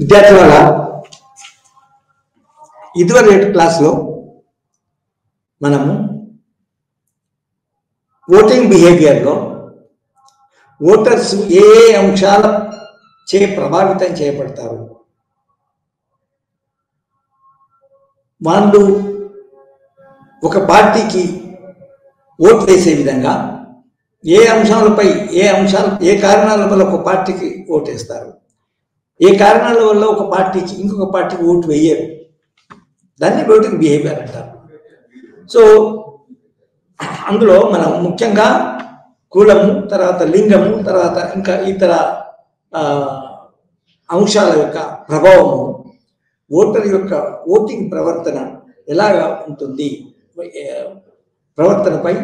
విద్యార్థుల ఇదివరకు క్లాస్లో మనము ఓటింగ్ బిహేవియర్లో ఓటర్స్ ఏ అంశాల చే ప్రభావితం చేయబడతారు, వాళ్ళు ఒక పార్టీకి ఓటు వేసే విధంగా ఏ అంశాలపై ఏ కారణాల వల్ల ఒక పార్టీకి ఓటేస్తారు, ఏ కారణాల వల్ల ఒక పార్టీకి ఇంకొక పార్టీకి ఓటు వేయరు, దాన్ని ఓటింగ్ బిహేవియర్ అంటారు. సో అందులో మనం ముఖ్యంగా కులము, తర్వాత లింగము, తర్వాత ఇంకా ఇతర అంశాల యొక్క ప్రభావము ఓటర్ యొక్క ఓటింగ్ ప్రవర్తన ఎలాగా ఉంటుంది, ప్రవర్తనపై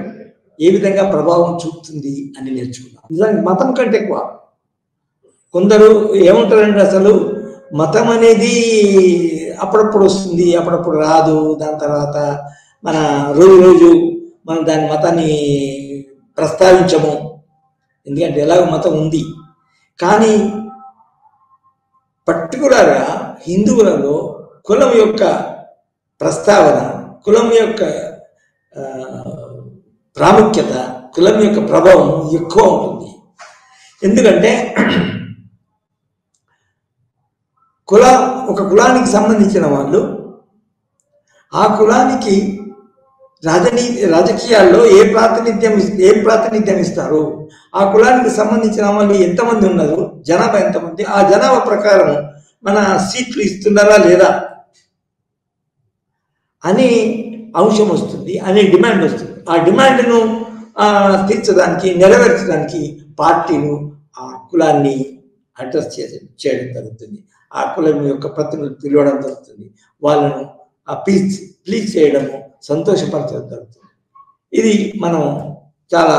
ఏ విధంగా ప్రభావం చూపుతుంది అని నేర్చుకున్నాం. నిజానికి మతం కంటే ఎక్కువ కొందరు ఏమంటారంటే అసలు మతం అనేది అప్పుడప్పుడు వస్తుంది, అప్పుడప్పుడు రాదు, దాని తర్వాత మన రోజు మనం దాని మతాన్ని ప్రస్తావించము, ఎందుకంటే ఎలాగో మతం ఉంది. కానీ పర్టికులర్గా హిందువులలో కులం యొక్క ప్రస్తావన, కులం యొక్క ప్రాముఖ్యత, కులం యొక్క ప్రభావం ఎక్కువ ఉంటుంది. ఎందుకంటే ఒక కులానికి సంబంధించిన వాళ్ళు ఆ కులానికి రాజకీయాల్లో ఏ ప్రాతినిధ్యం ఇస్తారు, ఆ కులానికి సంబంధించిన వాళ్ళు ఎంతమంది ఉన్నారు, జనాభా ఎంతమంది, ఆ జనాభా ప్రకారం మన సీట్లు ఇస్తున్నారా లేదా అనే అంశం వస్తుంది, అనే డిమాండ్ వస్తుంది. ఆ డిమాండ్ను తీర్చడానికి, నెరవేర్చడానికి పార్టీలు ఆ కులాన్ని అడ్రస్ చేయడం జరుగుతుంది, ఆ కులం యొక్క ప్రతినిధులు పిలవడం జరుగుతుంది, వాళ్ళను ప్లీజ్ చేయడము, సంతోషపరచడం జరుగుతుంది. ఇది మనం చాలా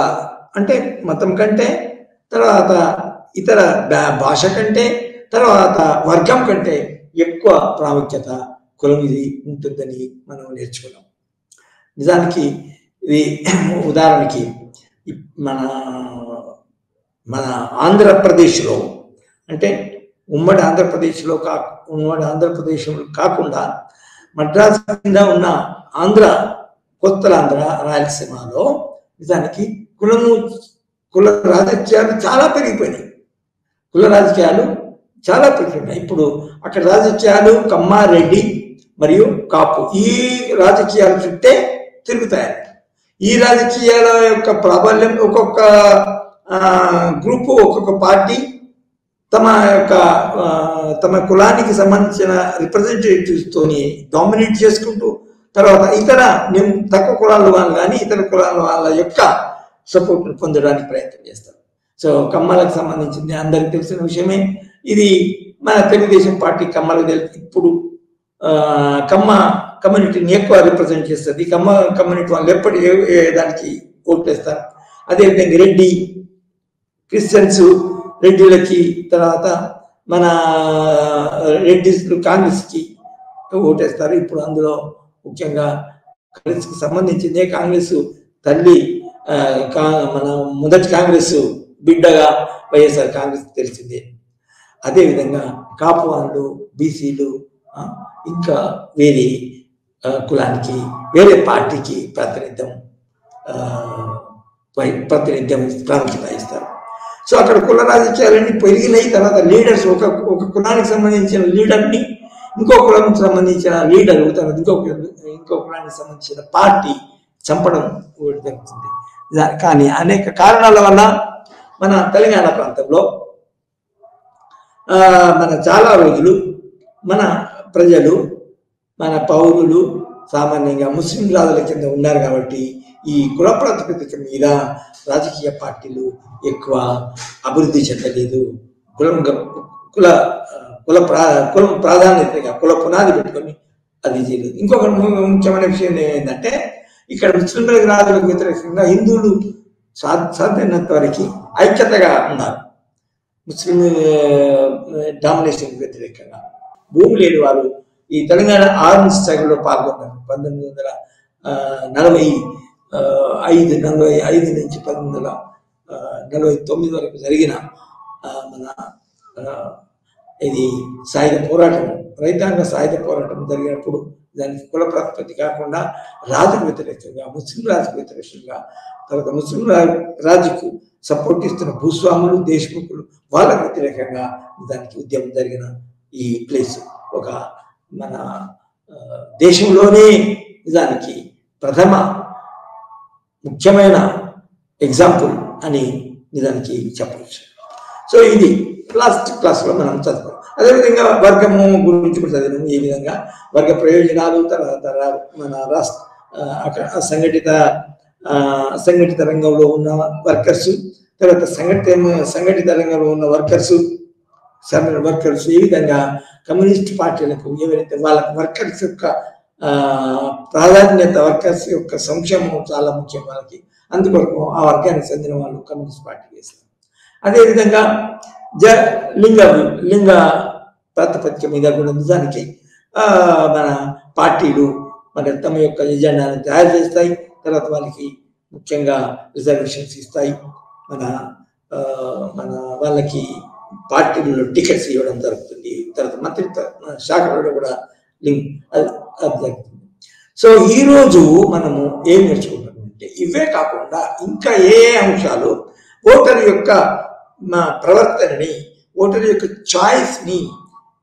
అంటే మతం కంటే, తర్వాత ఇతర భాష కంటే, తర్వాత వర్గం కంటే ఎక్కువ ప్రాముఖ్యత కులం ఇది ఉంటుందని మనం నేర్చుకున్నాం. నిజానికి ఇది ఉదాహరణకి మన ఆంధ్రప్రదేశ్లో అంటే ఉమ్మడి ఆంధ్రప్రదేశ్లో కాకుండా మద్రాసు కింద ఉన్న కొత్తలాంధ్ర, రాయలసీమలో నిజానికి కుల రాజకీయాలు చాలా పెరిగిపోయినాయి. ఇప్పుడు అక్కడ రాజకీయాలు కమ్మ, రెడ్డి మరియు కాపు ఈ రాజకీయాల చుట్టే తిరుగుతాయి. ఈ రాజకీయాల యొక్క ప్రాబల్యం ఒక్కొక్క గ్రూపు, ఒక్కొక్క పార్టీ తమ కులానికి సంబంధించిన రిప్రజెంటేటివ్స్ తోని డామినేట్ చేసుకుంటూ, తర్వాత ఇతర తక్కువ కులాల వాళ్ళు కానీ ఇతర కులాల వాళ్ళ యొక్క సపోర్ట్ పొందడానికి ప్రయత్నం చేస్తారు. సో కమ్మలకు సంబంధించింది అందరికి తెలిసిన విషయమే. ఇది మన తెలుగుదేశం పార్టీ కమ్మలకు ఇప్పుడు కమ్మ కమ్యూనిటీని ఎక్కువ రిప్రజెంట్ చేస్తుంది. కమ్మ కమ్యూనిటీ వాళ్ళు ఎప్పటి దానికి ఓట్లేస్తారు. అదేవిధంగా రెడ్డి, క్రిస్టియన్స్ రెడ్డిలకి, తర్వాత మన రెడ్డిస్లు కాంగ్రెస్కి ఓటేస్తారు. ఇప్పుడు అందులో ముఖ్యంగా కాంగ్రెస్కి సంబంధించిందే కాంగ్రెస్ తల్లి, మన మొదటి కాంగ్రెస్ బిడ్డగా వైఎస్ఆర్ కాంగ్రెస్ తెలిసిందే. అదేవిధంగా కాపు వాళ్ళు, బీసీలు, ఇంకా వేరే కులానికి, వేరే పార్టీకి ప్రాతినిధ్యం ప్రాముఖ్యత ఇస్తారు. సో అక్కడ కుల రాజకీయాలన్నీ పెరిగినాయి. తర్వాత లీడర్స్ ఒక కులానికి సంబంధించిన లీడర్ని ఇంకో కులానికి సంబంధించిన లీడరు, తర్వాత ఇంకో కులానికి సంబంధించిన పార్టీ చంపడం జరుగుతుంది. కానీ అనేక కారణాల వల్ల మన తెలంగాణ ప్రాంతంలో మన చాలా రోజులు మన ప్రజలు, మన పౌరులు సామాన్యంగా ముస్లిం రాజుల కింద ఉన్నారు. కాబట్టి ఈ కుల ప్రాతిపదిక మీద రాజకీయ పార్టీలు ఎక్కువ అభివృద్ధి చెందలేదు. కులం ప్రాధాన్యతగా కుల పునాది పెట్టుకొని అది చేయలేదు. ఇంకొక ముఖ్యమైన విషయం ఏంటంటే ఇక్కడ ముస్లింల రాజులకు వ్యతిరేకంగా హిందువులు సాధ్యమైనంత వరకు ఐక్యతగా ఉన్నారు. ముస్లిం డామినేషన్ వ్యతిరేకంగా భూమి లేని వారు ఈ తెలంగాణ ఆర్మ్స్ స్ట్రగల్లో పాల్గొన్నారు. 1945 నుంచి 1949 వరకు జరిగిన మన ఇది సాయుధ పోరాటం, రైతాంగ సాయుధ పోరాటం జరిగినప్పుడు దానికి కుల ప్రాతిపత్తి కాకుండా రాజుకు వ్యతిరేకంగా, ముస్లిం రాజుకు వ్యతిరేకంగా, తర్వాత ముస్లిం రాజుకు సపోర్ట్ ఇస్తున్న భూస్వాములు, దేశముఖులు వాళ్ళకు వ్యతిరేకంగా దానికి ఉద్యమం జరిగిన ఈ ప్లేస్ ఒక మన దేశంలోనే దానికి ప్రథమ ముఖ్యమైన ఎగ్జాంపుల్ అని నిజానికి చెప్పవచ్చు. సో ఇది లాస్ట్ క్లాస్లో మనం చదువుకోం. అదేవిధంగా వర్గము గురించి కూడా చదివాము. ఏ విధంగా వర్గ ప్రయోజనాలు, తర్వాత మన రాష్ట్ర సంఘటిత రంగంలో ఉన్న వర్కర్సు, తర్వాత సంఘటిత రంగంలో ఉన్న వర్కర్సు ఏ విధంగా కమ్యూనిస్ట్ పార్టీలకు ఎవరైతే వాళ్ళకి వర్కర్స్ యొక్క ప్రాధాన్యత, వర్కర్స్ యొక్క సంక్షేమం చాలా ముఖ్యం వాళ్ళకి, అందుకొరకు ఆ వర్గానికి చెందిన వాళ్ళు కమ్యూనిస్ట్ పార్టీ చేస్తారు. అదేవిధంగా లింగ ప్రాతిపదిక మీద కూడా నిజానికి మన పార్టీలు మన తమ యొక్క ఎజెండాను తయారు చేస్తాయి. తర్వాత వాళ్ళకి ముఖ్యంగా రిజర్వేషన్స్ ఇస్తాయి. మన వాళ్ళకి పార్టీలలో టికెట్స్ ఇవ్వడం జరుగుతుంది. తర్వాత మంత్రిత్వ శాఖలలో కూడా లింక్ అది జరుగుతుంది. సో ఈరోజు మనము ఏం నేర్చుకుంటామంటే ఇవే కాకుండా ఇంకా ఏ అంశాలు ఓటర్ యొక్క ప్రవర్తనని, ఓటర్ యొక్క చాయిస్ని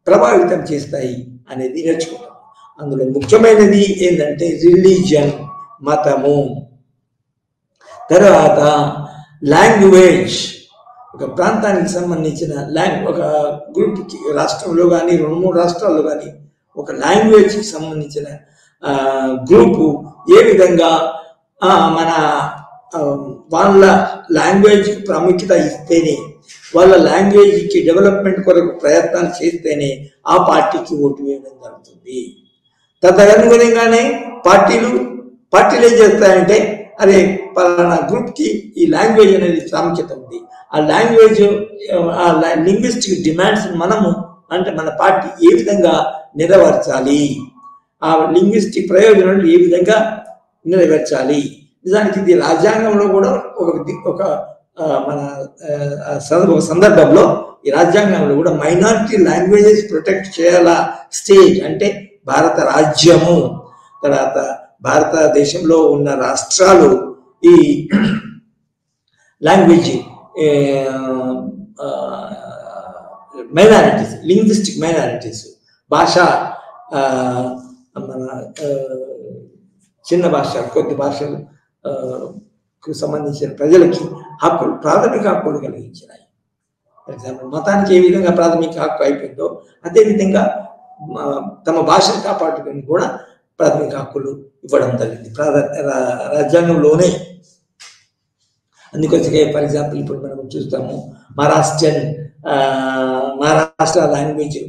ప్రభావితం చేస్తాయి అనేది నేర్చుకుంటాం. అందులో ముఖ్యమైనది ఏంటంటే రిలీజియన్, మతము, తర్వాత లాంగ్వేజ్. ఒక ప్రాంతానికి సంబంధించిన ఒక గ్రూప్కి రాష్ట్రంలో కానీ 2-3 రాష్ట్రాల్లో కానీ ఒక లాంగ్వేజ్కి సంబంధించిన గ్రూపు ఏ విధంగా మన వాళ్ళ లాంగ్వేజ్కి ప్రాముఖ్యత ఇస్తేనే, వాళ్ళ లాంగ్వేజ్కి డెవలప్మెంట్ కొరకు ప్రయత్నాలు చేస్తేనే ఆ పార్టీకి ఓటు వేయడం జరుగుతుంది. తదనుగుణంగానే పార్టీలు ఏం చేస్తాయంటే, అరే పలానా గ్రూప్కి ఈ లాంగ్వేజ్ అనేది ప్రాముఖ్యత ఉంది, ఆ లాంగ్వేజ్ ఆ లింగ్విస్టిక్ డిమాండ్స్ మనము అంటే మన పార్టీ ఏ విధంగా నెరవేర్చాలి, ఆ లింగ్విస్టిక్ ప్రయోజనాలు ఏ విధంగా నెరవేర్చాలి. నిజానికి ఇది రాజ్యాంగంలో కూడా ఒక మన సందర్భంలో ఈ రాజ్యాంగంలో కూడా మైనారిటీ లాంగ్వేజెస్ ప్రొటెక్ట్ చేయాలా స్టేట్ అంటే భారత రాజ్యము, తర్వాత భారతదేశంలో ఉన్న రాష్ట్రాలు ఈ లాంగ్వేజ్ మైనారిటీస్, లింగ్విస్టిక్ మైనారిటీస్, భాష మన చిన్న భాష, కొద్ది భాషలు సంబంధించిన ప్రజలకి హక్కులు, ప్రాథమిక హక్కులు కలిగించినాయి. ఫర్ ఎగ్జాంపుల్ మతానికి ఏ విధంగా ప్రాథమిక హక్కు అయిపోయిందో అదేవిధంగా తమ భాషను కాపాడుకుని కూడా ప్రాథమిక హక్కులు ఇవ్వడం జరిగింది రాజ్యాంగంలోనే. అందుకొచ్చే ఫర్ ఎగ్జాంపుల్ ఇప్పుడు మనం చూస్తాము మహారాష్ట్ర లాంగ్వేజ్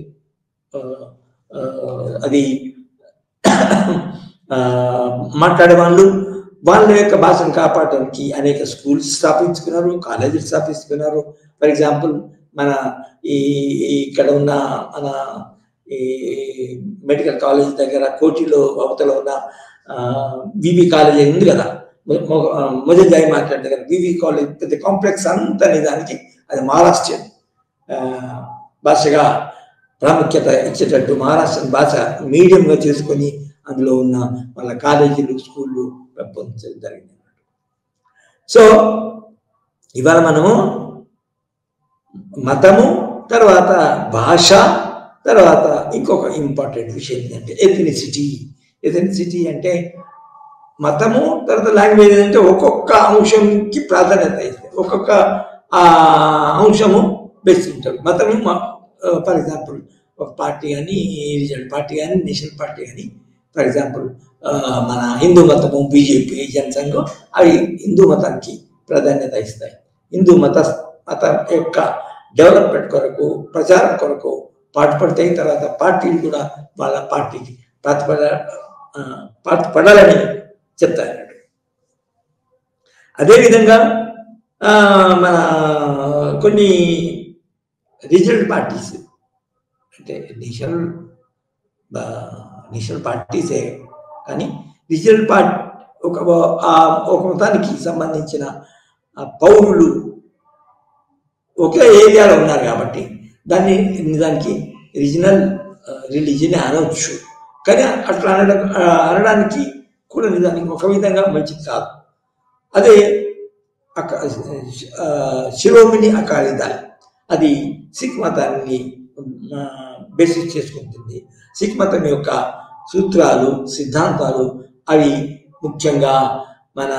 అది మాట్లాడే వాళ్ళ యొక్క భాషను కాపాడడానికి అనేక స్కూల్స్ స్థాపించుకున్నారు, కాలేజీలు స్థాపించుకున్నారు. ఫర్ ఎగ్జాంపుల్ మన ఇక్కడ ఉన్న మన ఈ మెడికల్ కాలేజ్ దగ్గర కోటిలో అవతల ఉన్న వివి కాలేజ్ ఉంది కదా, మొదటి మార్కెట్ దగ్గర వివి కాలేజ్ పెద్ద కాంప్లెక్స్ అంతా నిజానికి అది మహారాష్ట్రియన్ భాషగా ప్రాముఖ్యత ఇచ్చేటట్టు మహారాష్ట్రన్ భాష మీడియంగా చేసుకొని అందులో ఉన్న వాళ్ళ కాలేజీలు, స్కూళ్ళు పెంపొందించడం జరిగింది. సో ఇవాళ మనము మతము, తర్వాత భాష, తర్వాత ఇంకొక ఇంపార్టెంట్ విషయం ఏంటంటే ఎథనిసిటీ అంటే మతము, తర్వాత లాంగ్వేజ్ అంటే ఒక్కొక్క అంశంకి ప్రాధాన్యత ఇస్తుంది, ఒక్కొక్క అంశము బేస్ ఉంటుంది. మతము ఫర్ ఎగ్జాంపుల్ ఒక పార్టీ కానీ, రీజనల్ పార్టీ కానీ, నేషనల్ పార్టీ కానీ, ఫర్ ఎగ్జాంపుల్ మన హిందూ మతము, బీజేపీ, జనసంఘం అవి హిందూ మతానికి ప్రాధాన్యత ఇస్తాయి. హిందూ మతం యొక్క డెవలప్మెంట్ కొరకు, ప్రచారం కొరకు పాటుపడతాయి. తర్వాత పార్టీలు కూడా వాళ్ళ పార్టీకి పాటుపడాలని చెప్తారు. అదేవిధంగా మన కొన్ని రీజనల్ పార్టీస్ అంటే నేషనల్ పార్టీసే కానీ రీజనల్ పార్టీ ఒక మతానికి సంబంధించిన పౌరులు ఒకే ఏరియాలో ఉన్నారు కాబట్టి దానికి రీజనల్ రిలీజియన్ అనవచ్చు. కానీ అట్లా అనడానికి కూడా నిజానికి ఒక విధంగా మంచిది కాదు. అదే శిరోమణి అకాలీదళ్ అది సిక్ మతాన్ని బేసిస్ చేసుకుంటుంది. సిక్ మతం యొక్క సూత్రాలు, సిద్ధాంతాలు అవి ముఖ్యంగా మన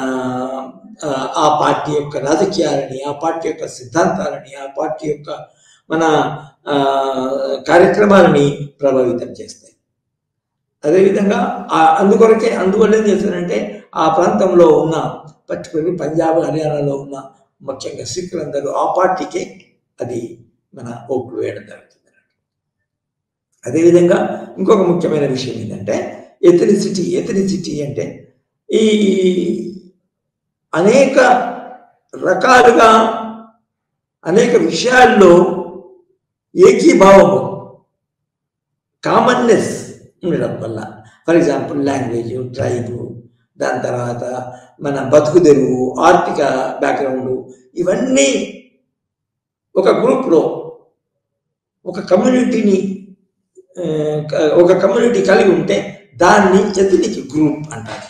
ఆ పార్టీ యొక్క రాజకీయాలని, ఆ పార్టీ యొక్క సిద్ధాంతాలని, ఆ పార్టీ యొక్క మన కార్యక్రమాలని ప్రభావితం చేస్తాయి. అదేవిధంగా అందువల్ల ఏం చేస్తారంటే ఆ ప్రాంతంలో ఉన్న పర్టికులర్లీ పంజాబ్, హర్యానాలో ఉన్న ముఖ్యంగా సిక్కులందరూ ఆ పార్టీకే అది మన ఓట్లు వేయడం జరుగుతుంది. అదేవిధంగా ఇంకొక ముఖ్యమైన విషయం ఏంటంటే ఎథనిసిటీ అంటే ఈ అనేక రకాలుగా అనేక విషయాల్లో ఏకీభావము, కామన్నెస్ ఉండడం వల్ల, ఫర్ ఎగ్జాంపుల్ లాంగ్వేజ్, ట్రైబు, దాని తర్వాత మన బతుకు తెరువు, ఆర్థిక బ్యాక్గ్రౌండ్, ఇవన్నీ ఒక గ్రూప్లో ఒక కమ్యూనిటీ కలిగి ఉంటే దాన్ని ఎథనిక్ గ్రూప్ అంటారు.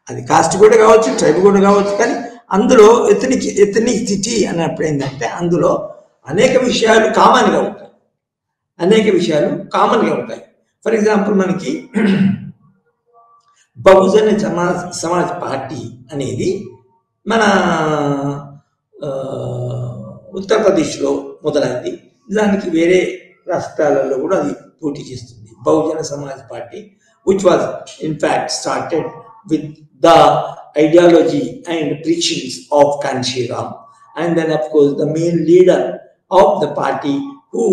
అది కాస్ట్ కూడా కావచ్చు, ట్రైబ్ కూడా కావచ్చు. కానీ అందులో ఎథనిసిటీ అన్నప్పుడు ఏంటంటే అందులో అనేక విషయాలు కామన్గా ఉంటాయి. ఫర్ ఎగ్జాంపుల్ మనకి బహుజన సమాజ్ పార్టీ అనేది మన ఉత్తరప్రదేశ్లో మొదలైంది. దానికి వేరే రాష్ట్రాలలో కూడా అది పోటీ చేస్తుంది. Bahujan Samaj party which was in fact started with the ideology and preachings of Kanshi Ram, and then of course the main leader of the party who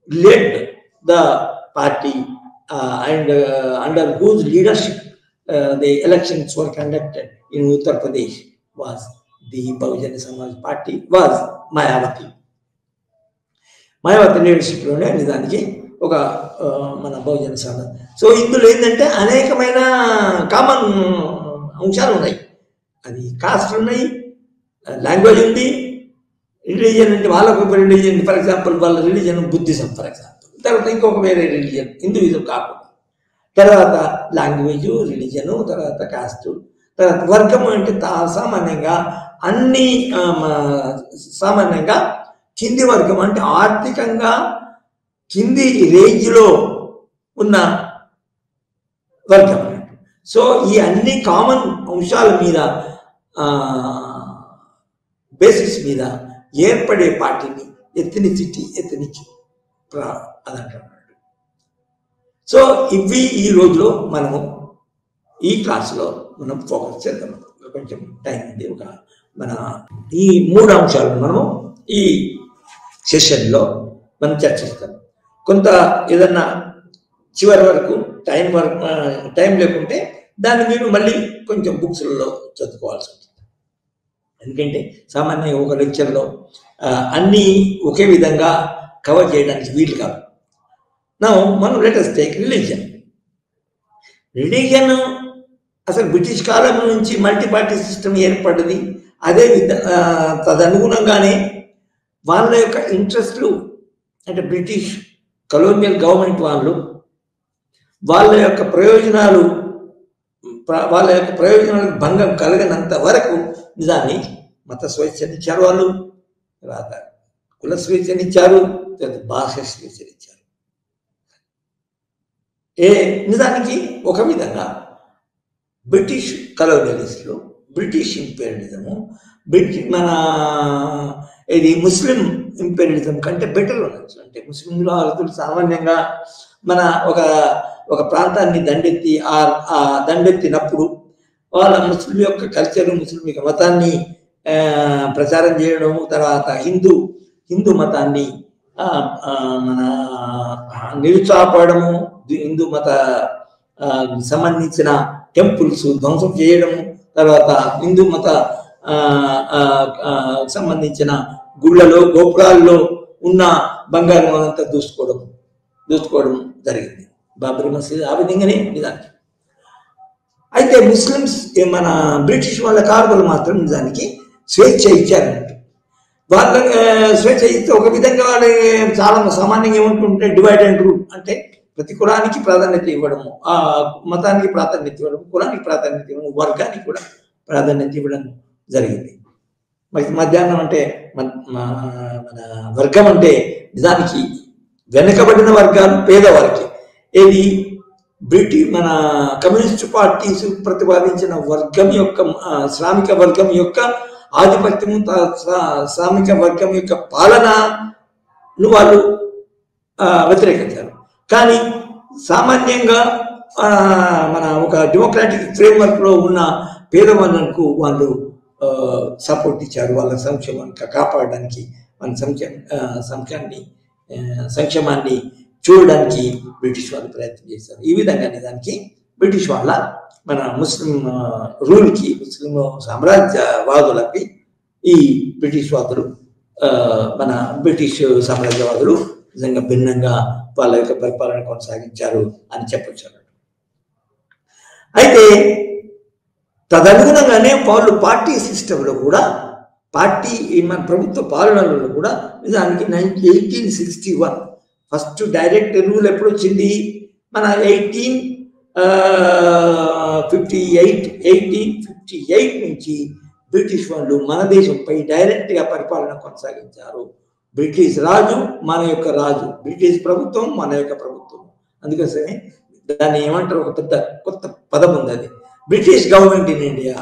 led the party and under whose leadership the elections were conducted in Uttar Pradesh was the Bahujana Samaj Party, was Mayawati leadership లోనే నిజానికి ఒక మన Bahujan Samaj. So ఇందులో ఏంటంటే అనేకమైన common అంశాలు ఉన్నాయి. అది కాస్ట్ ఉన్నాయి, లాంగ్వేజ్ ఉంది, రిలీజియన్ అంటే వాళ్ళకు ఒక రిలీజియన్, ఫర్ ఎగ్జాంపుల్ వాళ్ళ రిలీజియన్ బుద్ధిజం ఫర్ ఎగ్జాంపుల్, తర్వాత ఇంకొక వేరే రిలీజియన్ హిందూయిజం కాకుండా, తర్వాత లాంగ్వేజ్, రిలీజియను, తర్వాత కాస్ట్, తర్వాత వర్గము అంటే సామాన్యంగా కింది వర్గం అంటే ఆర్థికంగా కింది రేంజ్లో ఉన్న వర్గం అన్నట్టు. సో ఈ అన్ని కామన్ అంశాల మీద బేసిస్ మీద ఏర్పడే పార్టీని ఎథనిక్ అదంటారు. సో ఇవి ఈ రోజులో మనము ఈ క్లాసులో మనం ఫోకస్ చేద్దాం. కొంచెం టైం ఉంది, మన ఈ 3 అంశాలను మనము ఈ సెషన్లో మనం చర్చిస్తాం. కొంత ఏదన్నా చివరి వరకు టైం లేకుంటే దాన్ని మీరు మళ్ళీ కొంచెం బుక్స్లలో చదువుకోవాల్సి ఉంటుంది. ఎందుకంటే సామాన్యంగా ఒక లెక్చర్లో అన్నీ ఒకే విధంగా కవర్ చేయడానికి వీలు కాదు. మనం లెట్ us టేక్ రిలీజియన్ అసలు బ్రిటిష్ కాలం నుంచి మల్టీ పార్టీ సిస్టమ్ ఏర్పడింది. అదే తదనుగుణంగానే వాళ్ళ యొక్క ఇంట్రెస్ట్లు అంటే బ్రిటిష్ కలోనియల్ గవర్నమెంట్ వాళ్ళ యొక్క ప్రయోజనాలకు భంగం కలగనంత వరకు నిజాన్ని మత స్వేచ్ఛనిచ్చారు వాళ్ళు, తర్వాత కుల స్వేచ్ఛనిచ్చారు, తర్వాత భాష స్వేచ్ఛనిచ్చారు. నిజానికి ఒక విధంగా బ్రిటిష్ కలోనియలిస్టులు, బ్రిటిష్ ఇంపీరియలిజము, ఇది ముస్లిం ఇంపీరియలిజం కంటే బెటర్ ఉండొచ్చు. అంటే ముస్లింలు అరతులు సామాన్యంగా మన ఒక ప్రాంతాన్ని దండెత్తినప్పుడు వాళ్ళ ముస్లిం యొక్క కల్చరు, ముస్లిం యొక్క మతాన్ని ప్రచారం చేయడము, తర్వాత హిందూ మతాన్ని మన నిరుత్సాహపడము, హిందూ మత సంబంధించిన టెంపుల్స్ ధ్వంసం చేయడము, తర్వాత హిందూ మత సంబంధించిన గుళ్ళలో గోపురాల్లో ఉన్న బంగారం అంతా దూసుకోవడం జరిగింది. బాబరీ మసీద్ ఆ విధంగానే నిజానికి. అయితే ముస్లిమ్స్ మన బ్రిటిష్ వాళ్ళ కారులు మాత్రం నిజానికి స్వేచ్ఛ ఇచ్చారన్నట్టు. వాళ్ళ స్వేచ్ఛ ఇస్తే ఒక విధంగా వాళ్ళు చాలా సామాన్యంగా ఏమంటుంటే డివైడ్ అండ్ రూల్ అంటే ప్రతి కులానికి ప్రాధాన్యత ఇవ్వడము, ఆ మతానికి ప్రాధాన్యత ఇవ్వడం, కులానికి ప్రాధాన్యత ఇవ్వడం, వర్గానికి కూడా ప్రాధాన్యత ఇవ్వడం జరిగింది. మరి మధ్యాహ్నం అంటే మన వర్గం అంటే నిజానికి వెనుకబడిన వర్గాలు పేదవారికి ఏది మన కమ్యూనిస్ట్ పార్టీస్ ప్రతిపాదించిన వర్గం యొక్క శ్రామిక వర్గం యొక్క ఆధిపత్యము, శ్రామిక వర్గం యొక్క పాలనను వాళ్ళు వ్యతిరేకించారు. కానీ సామాన్యంగా మన ఒక డెమోక్రాటిక్ ఫ్రేమ్వర్క్ లో ఉన్న పేదవాళ్ళకు వాళ్ళు సపోర్ట్ ఇచ్చారు. వాళ్ళ సంక్షేమాన్ని కాపాడడానికి, మన సంక్షేమాన్ని చూడడానికి బ్రిటిష్ వాళ్ళు ప్రయత్నం చేశారు. ఈ విధంగా నిజానికి బ్రిటిష్ వాళ్ళ మన ముస్లిం రూల్కి, ముస్లిం సామ్రాజ్యవాదులకి ఈ బ్రిటిష్ వాదులు మన బ్రిటిష్ సామ్రాజ్యవాదులు నిజంగా భిన్నంగా వాళ్ళ యొక్క పరిపాలన కొనసాగించారు అని చెప్పొచ్చు. అయితే తదనుగుణంగానే వాళ్ళు పార్టీ సిస్టంలో కూడా, పార్టీ మన ప్రభుత్వ పాలనలో కూడా నిజానికి 1861 ఫస్ట్ డైరెక్ట్ రూల్ ఎప్పుడు వచ్చింది? మన 1858 నుంచి బ్రిటిష్ వాళ్ళు మన దేశంపై డైరెక్ట్ గా పరిపాలన కొనసాగించారు. బ్రిటిష్ రాజు మన యొక్క రాజు, బ్రిటిష్ ప్రభుత్వం మన యొక్క ప్రభుత్వం. అందుకోసమే దాన్ని ఏమంటారు, ఒక పెద్ద కొత్త పదం ఉంది, అది British government in India.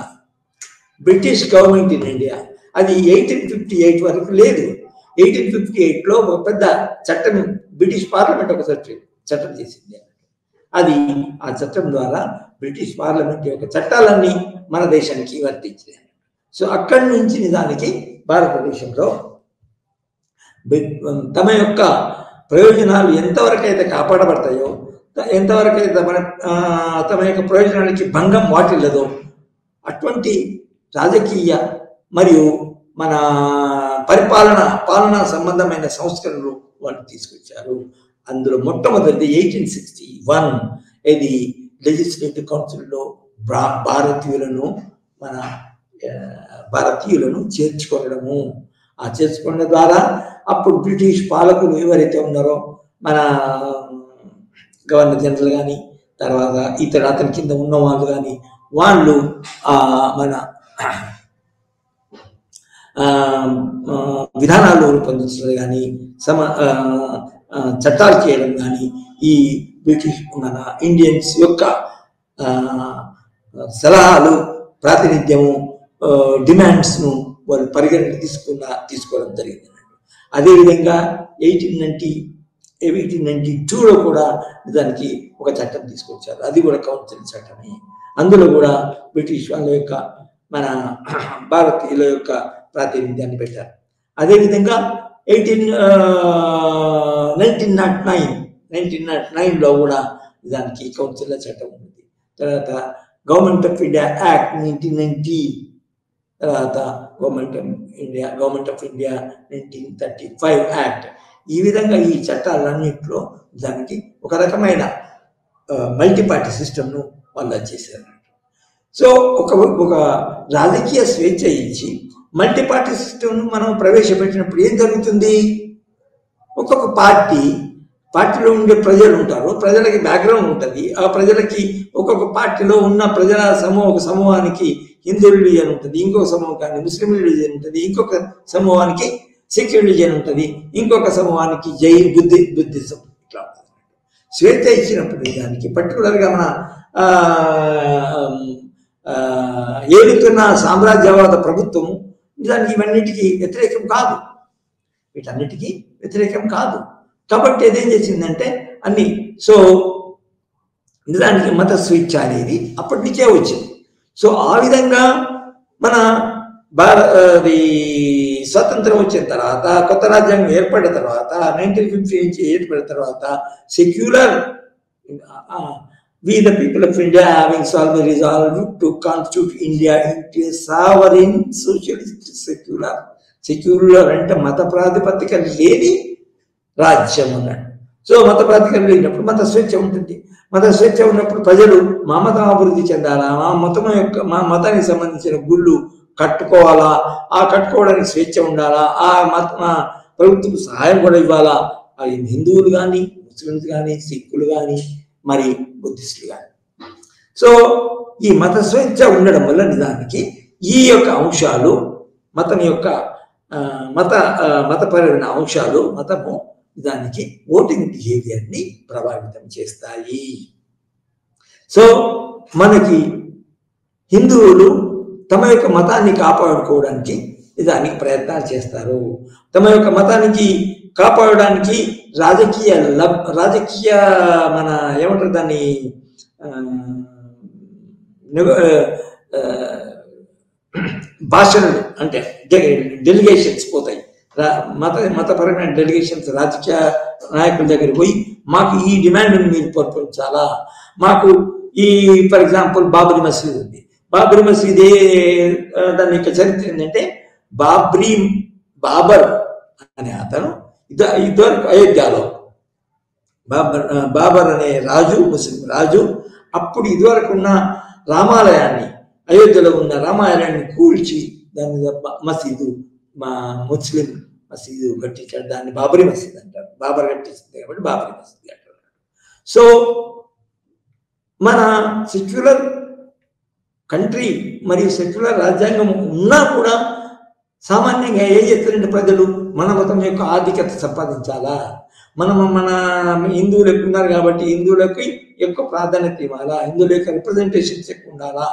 British government in India అది 1858 వరకు లేదు. 1858లో ఒక పెద్ద చట్టం బ్రిటిష్ పార్లమెంట్ ఒక చట్టం చేసింది. అది ఆ చట్టం ద్వారా బ్రిటిష్ పార్లమెంట్ యొక్క చట్టాలన్నీ మన దేశానికి వర్తించాయి. సో అక్కడి నుంచి నిజానికి భారతదేశంలో తమ యొక్క ప్రయోజనాలు ఎంతవరకు అయితే కాపాడబడతాయో, ఎంతవరకు అయితే తమ యొక్క ప్రయోజనానికి భంగం వాటిల్లదో అటువంటి రాజకీయ మరియు మన పాలనా సంబంధమైన సంస్కరణలు వాళ్ళు తీసుకొచ్చారు. అందులో మొట్టమొదటిది 1861 ఇది లెజిస్లేటివ్ కౌన్సిల్లో భారతీయులను చేర్చుకోవడము. ఆ చేర్చుకోవడం ద్వారా అప్పుడు బ్రిటిష్ పాలకులు ఎవరైతే ఉన్నారో, మన గవర్నర్ జనరల్ కానీ, తర్వాత అతని కింద ఉన్న వాళ్ళు కానీ, వాళ్ళు మన విధానాలు రూపొందించడం కానీ, చట్టాలు చేయడం కానీ, ఈ బ్రిటిష్ మన ఇండియన్స్ యొక్క సలహాలు, ప్రాతినిధ్యము, డిమాండ్స్ను వాళ్ళు పరిగణన తీసుకోవడం జరిగింది. అదేవిధంగా 1892లో కూడా దానికి ఒక చట్టం తీసుకొచ్చారు. అది కూడా కౌన్సిల్ చట్టమే. అందులో కూడా బ్రిటిష్ వాళ్ళ యొక్క మన భారతీయుల యొక్క ప్రాతినిధ్యాన్ని పెట్టారు. అదేవిధంగా 1909లో కూడా దానికి కౌన్సిల్ చట్టం ఉంది. తర్వాత గవర్నమెంట్ ఆఫ్ ఇండియా యాక్ట్ 1990, తర్వాత గవర్నమెంట్ ఆఫ్ ఇండియా 1935 యాక్ట్. ఈ విధంగా ఈ చట్టాలన్నింటిలో దానికి ఒక రకమైన మల్టీపార్టీ సిస్టమ్ను వాళ్ళు చేశారు. సో ఒక రాజకీయ స్వేచ్ఛ ఇచ్చి మల్టీపార్టీ సిస్టమ్ను మనం ప్రవేశపెట్టినప్పుడు ఏం జరుగుతుంది? ఒక్కొక్క పార్టీలో ఉండే ప్రజలు ఉంటారు, ప్రజలకి బ్యాక్గ్రౌండ్ ఉంటుంది. ఆ ప్రజలకి ఒక్కొక్క పార్టీలో ఉన్న ప్రజల ఒక సమూహానికి హిందూ రిలీజియన్ ఉంటుంది, ఇంకొక సమూహానికి ముస్లిం రిలీజియన్ ఉంటుంది, ఇంకొక సమూహానికి సిక్ రిలీజియన్ ఉంటుంది, ఇంకొక సమూహానికి జైన్ బుద్ధిజం. ఇట్లా ఉంటుంది. స్వేచ్ఛ ఇచ్చినప్పుడు దానికి పర్టికులర్గా మన ఏలుతున్న సామ్రాజ్యవాద ప్రభుత్వము దానికి ఇవన్నిటికీ వ్యతిరేకం కాదు, వీటన్నిటికీ వ్యతిరేకం కాదు. కాబట్టి అదేం చేసిందంటే అన్ని నిజానికి మత స్వేచ్ఛ అనేది అప్పటి నుంచే వచ్చింది. సో ఆ విధంగా మన స్వతంత్రం వచ్చిన తర్వాత, కొత్త రాజ్యాంగం ఏర్పడిన తర్వాత, 1950 నుంచి ఏర్పడిన తర్వాత secular we the people of India having solemnly resolved to constitute India into a sovereign socialist secular అంటే మత ప్రాతిపదిక లేని రాజ్యం అన్నాడు. సో మత ప్రాతిపదిక లేనప్పుడు మత స్వేచ్ఛ ఉంటుంది. మత స్వేచ్ఛ ఉన్నప్పుడు ప్రజలు మా మతం అభివృద్ధి చెందాలా, మా మతానికి సంబంధించిన గుళ్ళు కట్టుకోవాలా, ఆ కట్టుకోవడానికి స్వేచ్ఛ ఉండాలా, ఆ ప్రభుత్వం సహాయం కూడా ఇవ్వాలా, అది హిందువులు కానీ, ముస్లిమ్స్ కానీ, సిక్కులు కానీ, మరి బుద్ధిస్టులు కానీ. సో ఈ మత స్వేచ్ఛ ఉండడం వల్ల నిజానికి ఈ యొక్క అంశాలు మతం యొక్క మతపరమైన అంశాలు మతము నిజానికి ఓటింగ్ బిహేవియర్ని ప్రభావితం చేస్తాయి. సో మనకి హిందువులు తమ యొక్క మతాన్ని కాపాడుకోవడానికి నిజానికి ప్రయత్నాలు చేస్తారు. తమ యొక్క మతానికి కాపాడడానికి రాజకీయ మన ఏమంటారు దాన్ని భాషలు అంటే డెలిగేషన్స్ పోతాయి, మతపరమైన డెలిగేషన్స్ రాజకీయ నాయకుల దగ్గరికి పోయి మాకు ఈ డిమాండ్ని మీరు పొందించాలా, మాకు ఈ ఫర్ ఎగ్జాంపుల్ బాబరీ మసీద్ ఉంది. బాబరీ మసీద్ దాని యొక్క చరిత్ర ఏంటంటే బాబర్ అనే అతను ఇదివరకు అయోధ్యలో బాబర్ అనే రాజు, ముస్లిం రాజు, అప్పుడు ఇదివరకు ఉన్న రామాలయాన్ని, అయోధ్యలో ఉన్న రామాలయాన్ని కూల్చి దాని మసీదు ముస్లిం మసీదు కట్టించాడు. దాన్ని బాబరీ మసీద్ అంటారు. బాబర్ కట్టించింది కాబట్టి బాబరీ మసీద్ అంటారు. సో మన సెక్యులర్ కంట్రీ మరియు సెక్యులర్ రాజ్యాంగం ఉన్నా కూడా సామాన్యంగా ఏం చేస్తారంటే ప్రజలు మన మతం యొక్క ఆధిక్యత సంపాదించాలా, మన హిందువులు ఎక్కువ ఉన్నారు కాబట్టి హిందువులకి ఎక్కువ ప్రాధాన్యత ఇవ్వాలా, హిందువుల యొక్క రిప్రజెంటేషన్స్ ఎక్కువ ఉండాలా,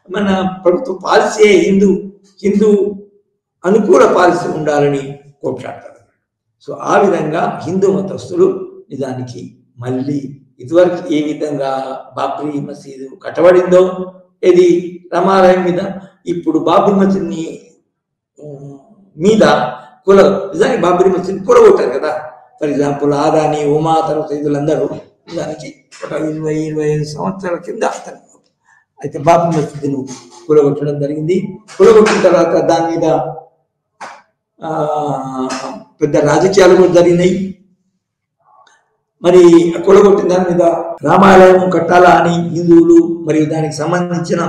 మన ప్రభుత్వ పాలసీ హిందూ అనుకూల పాలసీ ఉండాలని కొట్లాడతారు. సో ఆ విధంగా హిందూ మతస్థులు నిజానికి మళ్ళీ ఇదివరకు ఏ విధంగా బాబ్రీ మసీదు కట్టబడిందో ఇది రామాలయం మీద, ఇప్పుడు బాబ్రీ మసీద్ని మీద నిజానికి బాబ్రీ మసీద్ కూలగొట్టారు కదా. ఫర్ ఎగ్జాంపుల్ ఆదాని, ఉమా, తర్వాత వీళ్ళందరూ దానికి ఒక 20-25 సంవత్సరాల కింద అయితే బాబ్రీ మసీద్ను కూలగొట్టడం జరిగింది. కూలగొట్టిన తర్వాత దాని మీద పెద్ద రాజకీయాలు కూడా జరిగినాయి. మరి కూలగొట్టిన దాని మీద రామాలయం కట్టాలా అని హిందువులు మరియు దానికి సంబంధించిన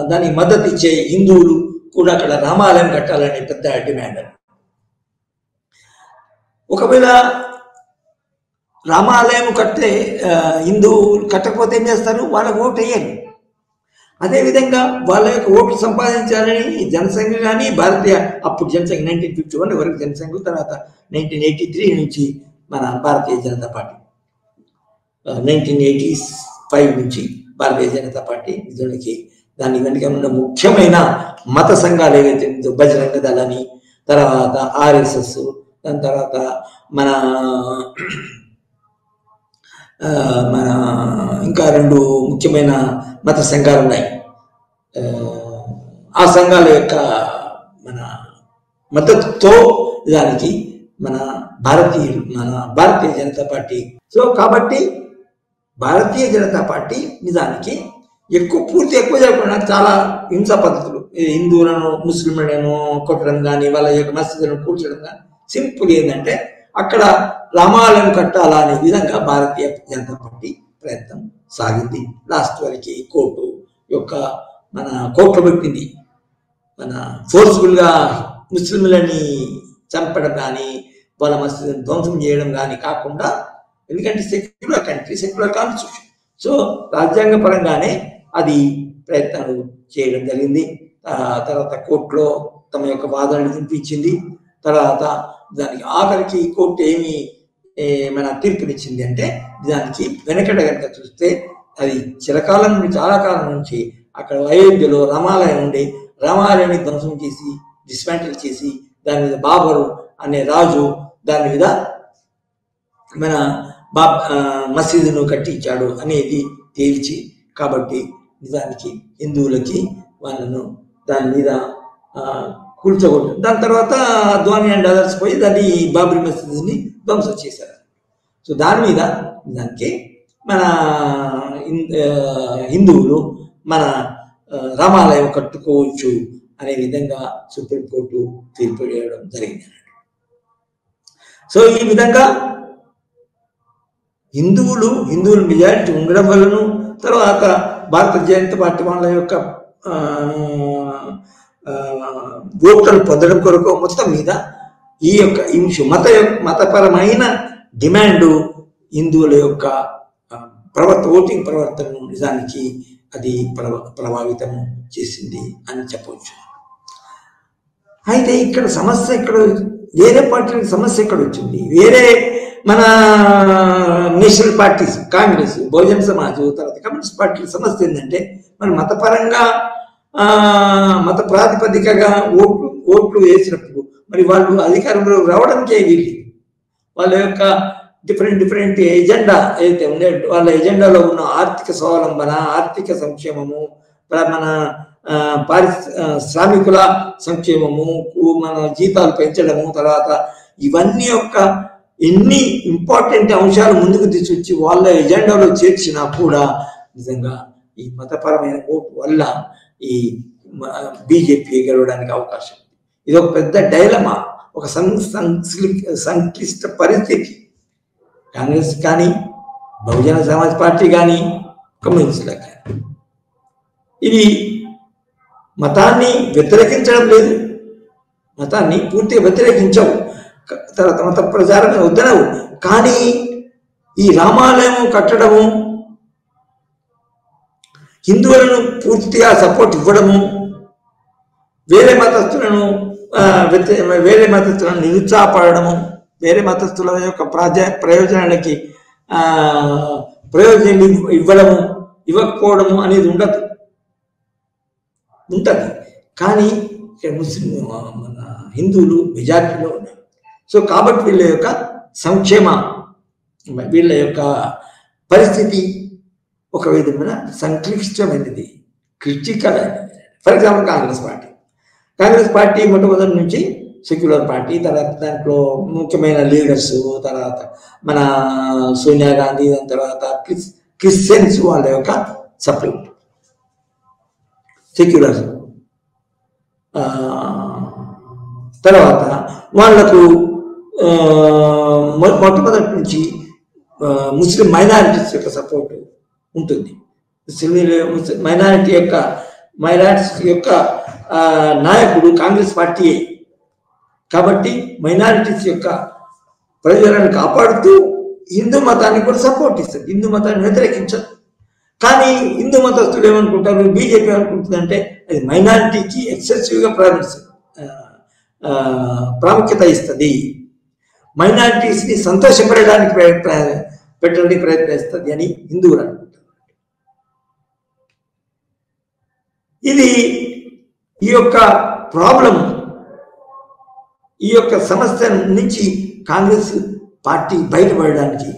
దానికి మద్దతు ఇచ్చే హిందువులు కూడా అక్కడ రామాలయం కట్టాలని పెద్ద డిమాండ్. ఒకవేళ రామాలయం కట్టే హిందువులు కట్టకపోతే ఏం చేస్తారు, వాళ్ళకు ఓటు వేయరు. అదేవిధంగా వాళ్ళ యొక్క ఓట్లు సంపాదించాలని జనసంఘ కానీ భారతీయ అప్పుడు జనసంఘ 1951 వరకు జనసంఘ, తర్వాత 1983 నుంచి మన భారతీయ జనతా పార్టీ, 1985 నుంచి భారతీయ జనతా పార్టీ నిజానికి దాని వెనుక ఉన్న ముఖ్యమైన మత సంఘాలు ఏవైతే బజరంగ దళని, తర్వాత ఆర్ఎస్ఎస్, దాని తర్వాత మన ఇంకా 2 ముఖ్యమైన మత సంఘాలు ఉన్నాయి. ఆ సంఘాల యొక్క మన మద్దతుతో దానికి మన భారతీయ జనతా పార్టీ. సో కాబట్టి భారతీయ జనతా పార్టీ నిజానికి ఎక్కువ జరగకుండా చాలా హింసా పద్ధతులు, హిందువులను ముస్లింలను కొట్టడం కానీ, వాళ్ళ యొక్క మసీదులను కూల్చడం కానీ, సింపుల్ ఏంటంటే అక్కడ రామాలయం కట్టాలా అనే విధంగా భారతీయ జనతా పార్టీ ప్రయత్నం సాగింది. లాస్ట్ వరకు కోర్టు పెట్టింది. మన ఫోర్స్ఫుల్గా ముస్లింలని చంపడం కానీ, వాళ్ళ మసీదులను ధ్వంసం చేయడం కానీ కాకుండా, ఎందుకంటే secular country, secular constitution, so రాజ్యాంగ పరంగానే అది ప్రయత్నాలు చేయడం జరిగింది. తర్వాత కోర్టులో తమ యొక్క వాదనలు వినిపించింది. తర్వాత దానికి ఆఖరికి కోర్టు మన తీర్పునిచ్చింది అంటే, దానికి వెనకట కనుక చూస్తే అది చిరకాలం నుండి, చాలా కాలం నుంచి అక్కడ అయోధ్యలో రామాలయం ఉండి, రామాలయాన్ని ధ్వంసం చేసి డిస్మాంటిల్ చేసి దాని మీద బాబరు అనే రాజు దాని మీద మన మసీదును కట్టించాడు అనేది తేల్చి, కాబట్టి నిజానికి హిందువులకి వాళ్ళను దాని మీద కూల్చగొట్టు. దాని తర్వాత అద్వానీ అండ్ అదర్స్ పోయి దాన్ని బాబ్రీ మసీదుని ధ్వంసం చేశారు. సో దాని మీద దానికి మన హిందువులు మన రామాలయం కట్టుకోవచ్చు అనే విధంగా సుప్రీంకోర్టు తీర్పు చేయడం జరిగింది. సో ఈ విధంగా హిందువులు మెజారిటీ ఉండడం వలన, తర్వాత భారత జనతా పార్టీ వాళ్ళ యొక్క ఓట్లను పొందడం కొరకు మొత్తం మీద ఈ మతపరమైన డిమాండ్ హిందువుల యొక్క ఓటింగ్ ప్రవర్తనను నిజానికి అది ప్రభావితం చేసింది అని చెప్పవచ్చు. అయితే ఇక్కడ సమస్య వేరే పార్టీలకు సమస్య వచ్చింది. వేరే మన నేషనల్ పార్టీస్, కాంగ్రెస్, బహుజన సమాజ్, తర్వాత కమ్యూనిస్ట్ పార్టీల సమస్య ఏంటంటే మరి మతపరంగా మత ప్రాతిపదికగా ఓట్లు వేసినప్పుడు మరి వాళ్ళు అధికారంలో రావడానికే వీలు. వాళ్ళ యొక్క డిఫరెంట్ ఎజెండా ఏదైతే ఉండే వాళ్ళ ఎజెండాలో ఉన్న ఆర్థిక స్వావలంబన, ఆర్థిక సంక్షేమము, మన శ్రామికుల సంక్షేమము, మన జీతాలు పెంచడము, తర్వాత ఇవన్నీ యొక్క ఎన్ని ఇంపార్టెంట్ అంశాలు ముందుకు తీసుకొచ్చి వాళ్ళ ఎజెండాలో చేర్చినా కూడా నిజంగా ఈ మతపరమైన ఓటు వల్ల ఈ బీజేపీ గెలవడానికి అవకాశం ఉంది. ఇది ఒక పెద్ద డైలమా, ఒక సంక్లిష్ట పరిస్థితి. కాంగ్రెస్ కానీ, బహుజన సమాజ్ పార్టీ కానీ, కమ్యూనిస్టులకు కానీ ఇది మతాన్ని వ్యతిరేకించడం లేదు, మతాన్ని పూర్తిగా వ్యతిరేకించవు, తర్వాత మత ప్రచారం వద్దనవు. కానీ ఈ రామాలయం కట్టడము, హిందువులను పూర్తిగా సపోర్ట్ ఇవ్వడము, వేరే మతస్థులను నిరుత్సాహపడము, వేరే మతస్థుల యొక్క ప్రయోజనాలకి ప్రయోజనం ఇవ్వడము ఇవ్వకపోవడము అనేది ఉంటుంది. కానీ ఇక్కడ ముస్లిం మన హిందువులు మెజారిటీలో ఉన్నారు. సో కాబట్టి వీళ్ళ యొక్క సంక్షేమ, వీళ్ళ యొక్క పరిస్థితి ఒక విధమైన సంక్లిష్టమైనది, క్రిటికల్ అయినది. ఫర్ ఎగ్జాంపుల్ కాంగ్రెస్ పార్టీ మొట్టమొదటి నుంచి సెక్యులర్ పార్టీ, తర్వాత దాంట్లో ముఖ్యమైన లీడర్స్, తర్వాత మన సోనియా గాంధీ, దాని తర్వాత క్రిస్టియన్స్ వాళ్ళ యొక్క సపోర్ట్, సెక్యులర్. తర్వాత వాళ్లకు మొట్టమొదటి నుంచి ముస్లిం మైనారిటీస్ యొక్క సపోర్ట్ ఉంటుంది. మైనారిటీస్ యొక్క నాయకుడు కాంగ్రెస్ పార్టీయే. కాబట్టి మైనారిటీస్ యొక్క ప్రయోజనాన్ని కాపాడుతూ హిందూ మతాన్ని కూడా సపోర్ట్ ఇస్తుంది, హిందూ మతాన్ని వ్యతిరేకించదు. కానీ హిందూ మతస్థులు ఏమనుకుంటారు, బీజేపీ ఏమనుకుంటుందంటే అది మైనారిటీకి ఎక్సెసివ్గా ప్రాముఖ్యత ఇస్తుంది, మైనారిటీస్ని సంతోషపడడానికి ప్రయత్నిస్తుంది అని హిందువులు అనుకుంటారు. ఇది ఈ యొక్క ప్రాబ్లం, ఈ యొక్క సమస్య నుంచి కాంగ్రెస్ పార్టీ బయటపడడానికి,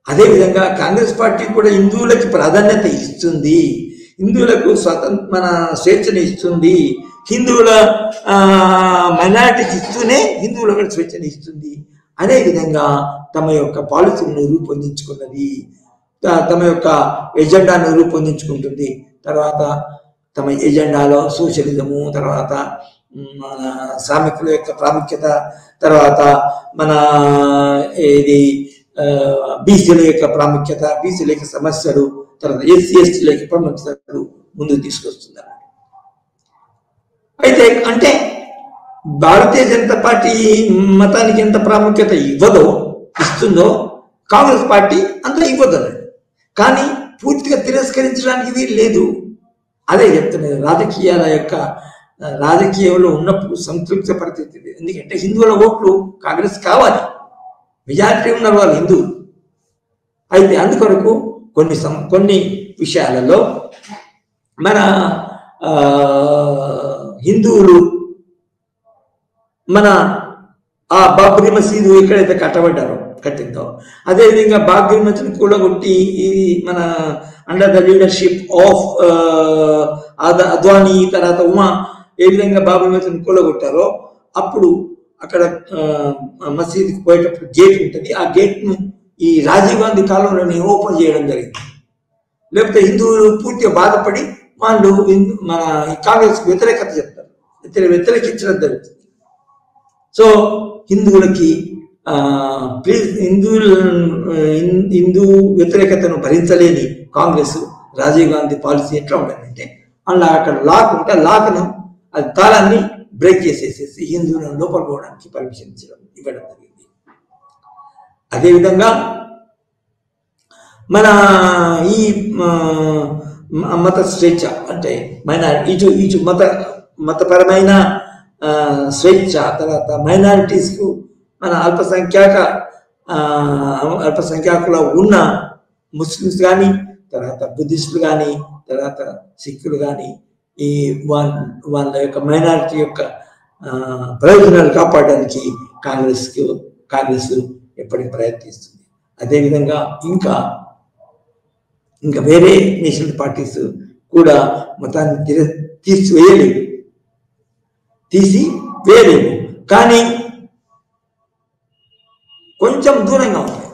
అదేవిధంగా కాంగ్రెస్ పార్టీ కూడా హిందువులకి ప్రాధాన్యత ఇస్తుంది, హిందువులకు మన స్వేచ్ఛను ఇస్తుంది, హిందువుల మైనారిటీకి ఇస్తూనే హిందువులకు స్వేచ్ఛను ఇస్తుంది. అదేవిధంగా తమ యొక్క పాలసీలను రూపొందించుకున్నది, తమ యొక్క ఎజెండాను రూపొందించుకుంటుంది. తర్వాత తమ ఎజెండాలో సోషలిజము, తర్వాత మన శ్రామికుల యొక్క ప్రాముఖ్యత, తర్వాత మన ఇది బీసీల యొక్క ప్రాముఖ్యత, బీసీల యొక్క సమస్యలు, తర్వాత ఎస్సీల యొక్క ప్రాముఖ్యతలు ముందుకు తీసుకొస్తున్నారు. అయితే అంటే భారతీయ జనతా పార్టీ మతానికి ఎంత ప్రాముఖ్యత ఇస్తుందో కాంగ్రెస్ పార్టీ అంత ఇవ్వదన్నాడు. కానీ పూర్తిగా తిరస్కరించడానికి వీలు లేదు. అదే చెప్తున్నది, రాజకీయంలో ఉన్నప్పుడు సంతృప్త పరిస్థితి. ఎందుకంటే హిందువుల ఓట్లు కాంగ్రెస్ కావాలి, మెజారిటీ ఉన్నారు వాళ్ళు హిందువులు. అయితే అందుకొరకు కొన్ని విషయాలలో మన హిందువులు మన ఆ బాబ్రీ మసీదు ఎక్కడైతే కట్టిందో అదేవిధంగా బాబ్రీ మసీదు కూలగొట్టి ఇది మన under the leadership of Advani, తర్వాత ఉమా ఏ విధంగా బాబ్రీ మసీదుని కూలగొట్టారో అప్పుడు అక్కడ మసీదుకి పోయేటప్పుడు గేట్ ఉంటుంది. ఆ గేట్ను ఈ రాజీవ్ గాంధీ కాలంలోనే ఓపెన్ చేయడం జరిగింది. లేకపోతే హిందువులు పూర్తిగా బాధపడి వాళ్ళు మన కాంగ్రెస్ వ్యతిరేకత చెప్తారు, వ్యతిరేకించడం జరుగుతుంది. సో హిందువులకి హిందూ వ్యతిరేకతను భరించలేని కాంగ్రెస్ రాజీవ్ గాంధీ పాలసీ ఎట్లా ఉండాలంటే అలా అక్కడ లాక్ ఉంటే లాక్ను అది తాళాన్ని బ్రేక్ చేసేసేసి హిందువులను లోపల పోవడానికి పర్మిషన్ ఇవ్వడం జరిగింది. అదేవిధంగా మన ఈ మత స్వేచ్ఛ అంటే ఇటు మతపరమైన స్వేచ్ఛ, తర్వాత మైనారిటీస్కు మన అల్పసంఖ్యాకులో ఉన్న ముస్లిమ్స్ కానీ, తర్వాత బుద్ధిస్టులు కానీ, తర్వాత సిక్కులు కానీ ఈ వాళ్ళ యొక్క మైనారిటీ యొక్క ప్రయోజనాలు కాపాడడానికి కాంగ్రెస్ ఎప్పటికీ ప్రయత్నిస్తుంది. అదేవిధంగా ఇంకా వేరే నేషనల్ పార్టీస్ కూడా మతాన్ని తీసి వేయలేవు, కానీ కొంచెం దూరంగా ఉంటాయి.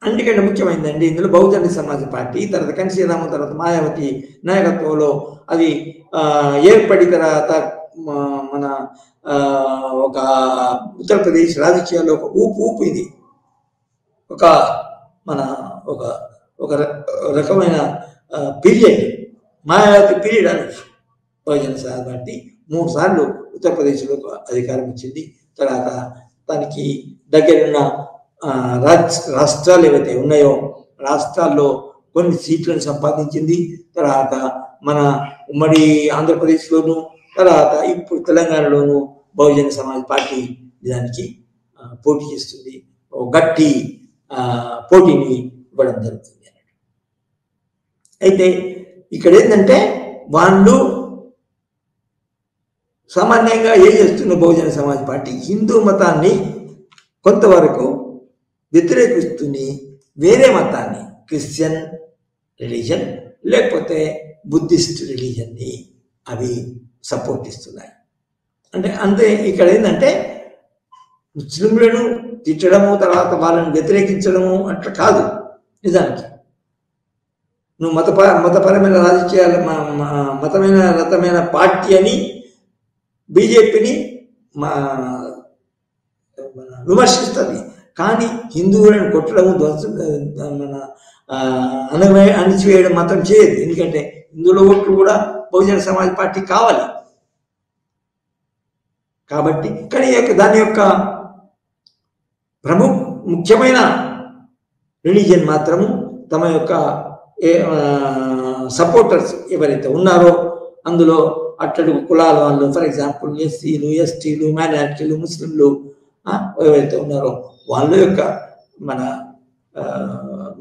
అందుకంటే ముఖ్యమైనదండి ఇందులో బహుజన సమాజ్ పార్టీ, తర్వాత కన్సీరామ, తర్వాత మాయావతి నాయకత్వంలో అది ఏర్పడి తర్వాత మన ఒక ఉత్తరప్రదేశ్ రాజకీయాల్లో ఒక ఊపు ఇది ఒక రకమైన పీరియడ్, మాయావతి పీరియడ్ అని. బహుజన సమాజ్ పార్టీ 3 సార్లు ఉత్తరప్రదేశ్లో అధికారం ఇచ్చింది. తర్వాత దానికి దగ్గరున్న రాష్ట్రాలు ఏవైతే ఉన్నాయో రాష్ట్రాల్లో కొన్ని సీట్లను సంపాదించింది. తర్వాత మన ఉమ్మడి ఆంధ్రప్రదేశ్లోను, తర్వాత ఇప్పుడు తెలంగాణలోను బహుజన సమాజ్ పార్టీ దానికి పోటీ చేస్తుంది. గట్టి పోటీని ఇవ్వడం జరుగుతుంది. అయితే ఇక్కడ ఏంటంటే వాళ్ళు సామాన్యంగా ఏం చేస్తున్న బహుజన సమాజ్ పార్టీ హిందూ మతాన్ని కొంతవరకు వ్యతిరేకిస్తుంది, వేరే మతాన్ని క్రిస్టియన్ రిలీజన్ లేకపోతే బుద్ధిస్ట్ రిలీజన్ని అవి సపోర్ట్ ఇస్తున్నాయి. అంతే ఇక్కడ ఏంటంటే ముస్లింలను తిట్టడము, తర్వాత వాళ్ళని వ్యతిరేకించడము అట్లా కాదు. నిజానికి నువ్వు మతపరమైన రాజకీయాలు మతమైన పార్టీ అని బీజేపీని విమర్శిస్తుంది, కానీ హిందువులను కొట్టడము, అణిచివేయడం మాత్రం చేయదు. ఎందుకంటే హిందువుల ఓట్లు కూడా బహుజన సమాజ్ పార్టీ కావాలి కాబట్టి. కానీ దాని యొక్క ముఖ్యమైన రిలీజియన్ మాత్రము తమ యొక్క సపోర్టర్స్ ఎవరైతే ఉన్నారో అందులో అట్టడుగు కులాల వాళ్ళు, ఫర్ ఎగ్జాంపుల్ ఎస్సీలు, ఎస్టీలు, మైనారిటీలు, ముస్లింలు ఎవరైతే ఉన్నారో వాళ్ళ యొక్క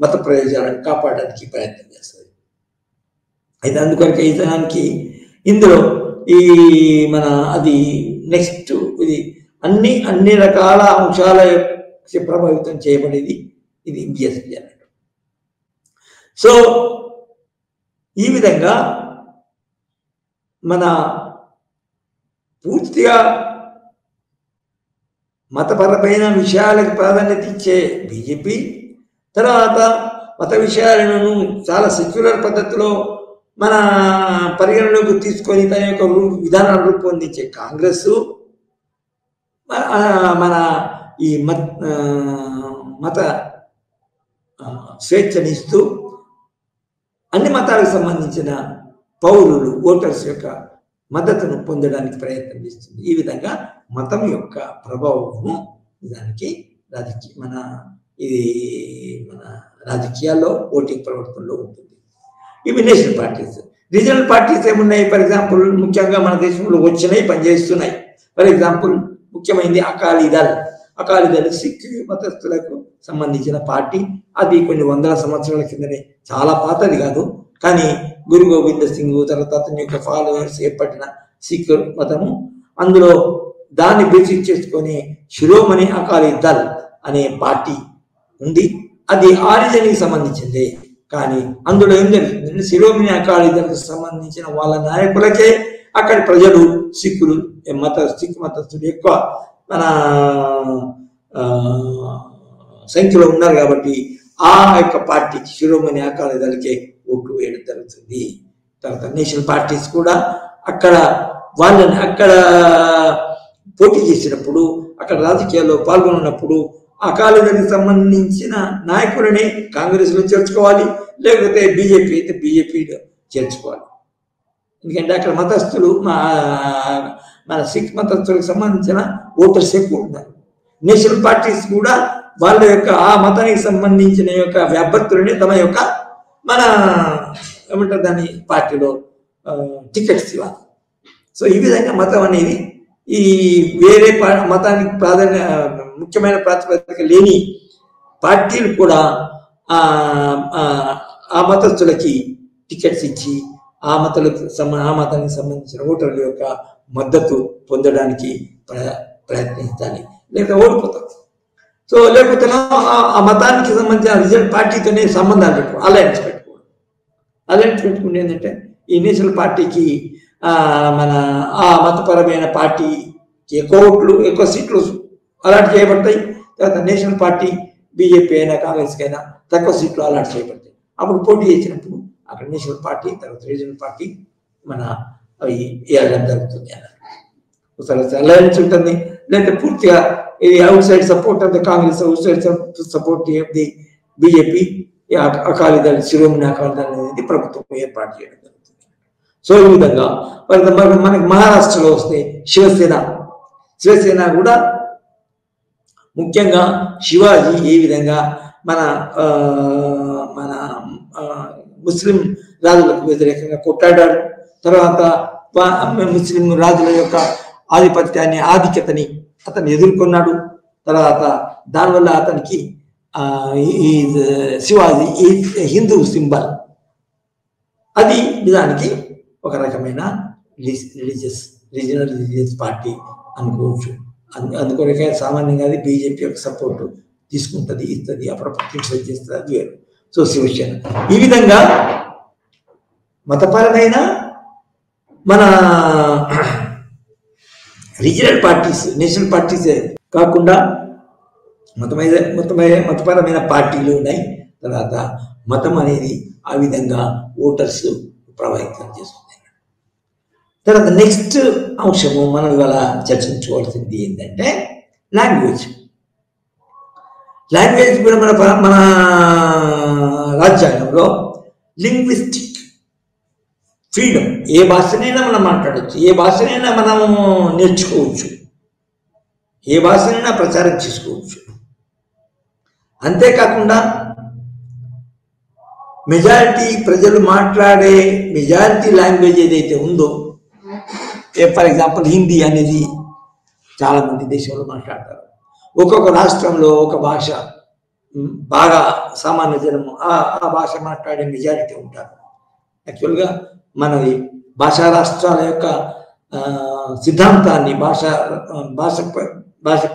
మత ప్రయోజనాలను కాపాడడానికి ప్రయత్నం చేస్తుంది. అయితే అందుకొరకే దానికి ఇందులో అది నెక్స్ట్ ఇది అన్ని రకాల అంశాల ప్రభావితం చేయబడేది ఇది బిఎస్పీ అన్నట్టు. సో ఈ విధంగా మన పూర్తిగా మతపరమైన విషయాలకు ప్రాధాన్యత ఇచ్చే బీజేపీ, తర్వాత మత విషయాలను చాలా సెక్యులర్ పద్ధతిలో మన పరిగణలోకి తీసుకొని తన యొక్క విధానాలు రూపొందించే కాంగ్రెస్ మన ఈ మత స్వేచ్ఛనిస్తూ అన్ని మతాలకు సంబంధించిన పౌరులు, ఓటర్స్ యొక్క మద్దతును పొందడానికి ప్రయత్నం చేస్తుంది. ఈ విధంగా మతం యొక్క ప్రభావము దానికి మన రాజకీయాల్లో ఓటింగ్ ప్రవర్తనలో ఉంటుంది. ఇవి నేషనల్ పార్టీస్. రీజనల్ పార్టీస్ ఏమున్నాయి? ఫర్ ఎగ్జాంపుల్ ముఖ్యంగా మన దేశంలో వచ్చినాయి, పనిచేస్తున్నాయి. ఫర్ ఎగ్జాంపుల్ ముఖ్యమైనది అకాలీదళ్. సిక్ మతస్థులకు సంబంధించిన పార్టీ. అది కొన్ని వందల సంవత్సరాల కిందనే, చాలా పాతది కాదు, కానీ గురు గోవింద సింగ్ తర్వాత అతని యొక్క ఫాలోవర్స్ ఏర్పడిన సిక్ మతము. అందులో దాన్ని బేసిక్ చేసుకొని శిరోమణి అకాలీదళ్ అనే పార్టీ ఉంది. అది ఆరిజిన్కి సంబంధించింది, కానీ అందులో ఏం జరుగుతుందంటే శిరోమణి అకాలీదళకు సంబంధించిన వాళ్ళ నాయకులకే అక్కడి ప్రజలు సిక్ మతస్థులు ఎక్కువ మన సంఖ్యలో ఉన్నారు కాబట్టి ఆ యొక్క పార్టీ శిరోమణి అకాలీదళకే ఓట్లు వేయడం జరుగుతుంది. తర్వాత నేషనల్ పార్టీస్ కూడా అక్కడ పోటీ చేసినప్పుడు, అక్కడ రాజకీయాల్లో పాల్గొన్నప్పుడు అకాలీదళకి సంబంధించిన నాయకులని కాంగ్రెస్లో చేర్చుకోవాలి, లేకపోతే బీజేపీ అయితే బీజేపీలో చేర్చుకోవాలి. ఎందుకంటే అక్కడ మతస్థులు మన సిక్ మతస్థులకు సంబంధించిన ఓటర్స్ ఎక్కువ ఉన్నారు. నేషనల్ పార్టీస్ కూడా వాళ్ళ యొక్క ఆ మతానికి సంబంధించిన యొక్క అభ్యర్థులని తమ యొక్క మన ఏమంటారు దాని పార్టీలో టికెట్స్ ఇవ్వాలి. సో ఈ విధంగా మతం అనేది ఈ వేరే మతానికి ముఖ్యమైన ప్రాతిపదిక లేని పార్టీలు కూడా ఆ మతస్థులకి టికెట్స్ ఇచ్చి ఆ మతానికి సంబంధించిన ఓటర్ల యొక్క మద్దతు పొందడానికి ప్రయత్నించాలి, లేదా ఓడిపోతాం. సో లేకపోతే ఆ మతానికి సంబంధించిన రిజల్ట్ పార్టీతోనే సంబంధాలు పెట్టుకోవడం, అలయన్స్ పెట్టుకుంటే ఏంటంటే ఈ నేషనల్ పార్టీకి మన ఆ మతపరమైన పార్టీకి ఎక్కువ ఓట్లు ఎక్కువ సీట్లు అలాట్ చేయబడతాయి. తర్వాత నేషనల్ పార్టీ బీజేపీ అయినా కాంగ్రెస్కి అయినా తక్కువ సీట్లు అలాట్ చేయబడతాయి. అప్పుడు పోటీ చేసినప్పుడు అక్కడ నేషనల్ పార్టీ తర్వాత రీజనల్ పార్టీ మన అవి వేయడం జరుగుతుంది అన్నట్టు. అలయన్స్ ఉంటుంది, లేకపోతే పూర్తిగా ఇది outside support of the Congress, outside support of the BJP, Akali Dal Shiromani Akali Dal అనేది ప్రభుత్వం ఏర్పాటు చేయడం జరుగుతుంది. సో ఈ విధంగా మనకి మహారాష్ట్రలో వస్తే శివసేన కూడా ముఖ్యంగా శివాజీ ఏ విధంగా మన ముస్లిం రాజులకు వ్యతిరేకంగా కొట్లాడాడు, తర్వాత ముస్లిం రాజుల యొక్క ఆధిపత్యాన్ని ఆధిక్యతని అతను ఎదుర్కొన్నాడు. తర్వాత దానివల్ల అతనికి శివాజీ హిందూ సింబల్, అది నిజానికి ఒక రకమైన రీజనల్ రిలీజియస్ పార్టీ అనుకోవచ్చు. అందుకొరకే సామాన్యంగా అది బీజేపీ యొక్క సపోర్టు తీసుకుంటుంది, ఇస్తుంది, అప్పుడప్పుడు క్రిటిసైజ్ చేస్తుంది, అది వేరు. సో శివసేన ఈ విధంగా మతపరమైన మన రీజనల్ పార్టీస్, నేషనల్ పార్టీస్ కాకుండా మతపరమైన పార్టీలు ఉన్నాయి. తర్వాత మతం అనేది ఆ విధంగా ఓటర్స్ ప్రభావితం చేస్తుంది. తర్వాత నెక్స్ట్ అంశము మనం ఇవాళ చర్చించుకోవాల్సింది ఏంటంటే లాంగ్వేజ్ కూడా మన రాజ్యాంగంలో లింగ్విస్టిక్ ఫ్రీడమ్, ఏ భాషనైనా మనం మాట్లాడవచ్చు, ఏ భాషనైనా మనం నేర్చుకోవచ్చు, ఏ భాషనైనా ప్రచారం చేసుకోవచ్చు. అంతేకాకుండా మెజారిటీ ప్రజలు మాట్లాడే మెజారిటీ లాంగ్వేజ్ ఏదైతే ఉందో, ఫర్ ఎగ్జాంపుల్ హిందీ అనేది చాలా మంది దేశంలో మాట్లాడతారు. ఒక్కొక్క రాష్ట్రంలో ఒక భాష బాగా సామాన్య జనము ఆ భాష మాట్లాడే మెజారిటీ ఉంటారు. యాక్చువల్గా మనది భాషా రాష్ట్రాల యొక్క సిద్ధాంతాన్ని భాష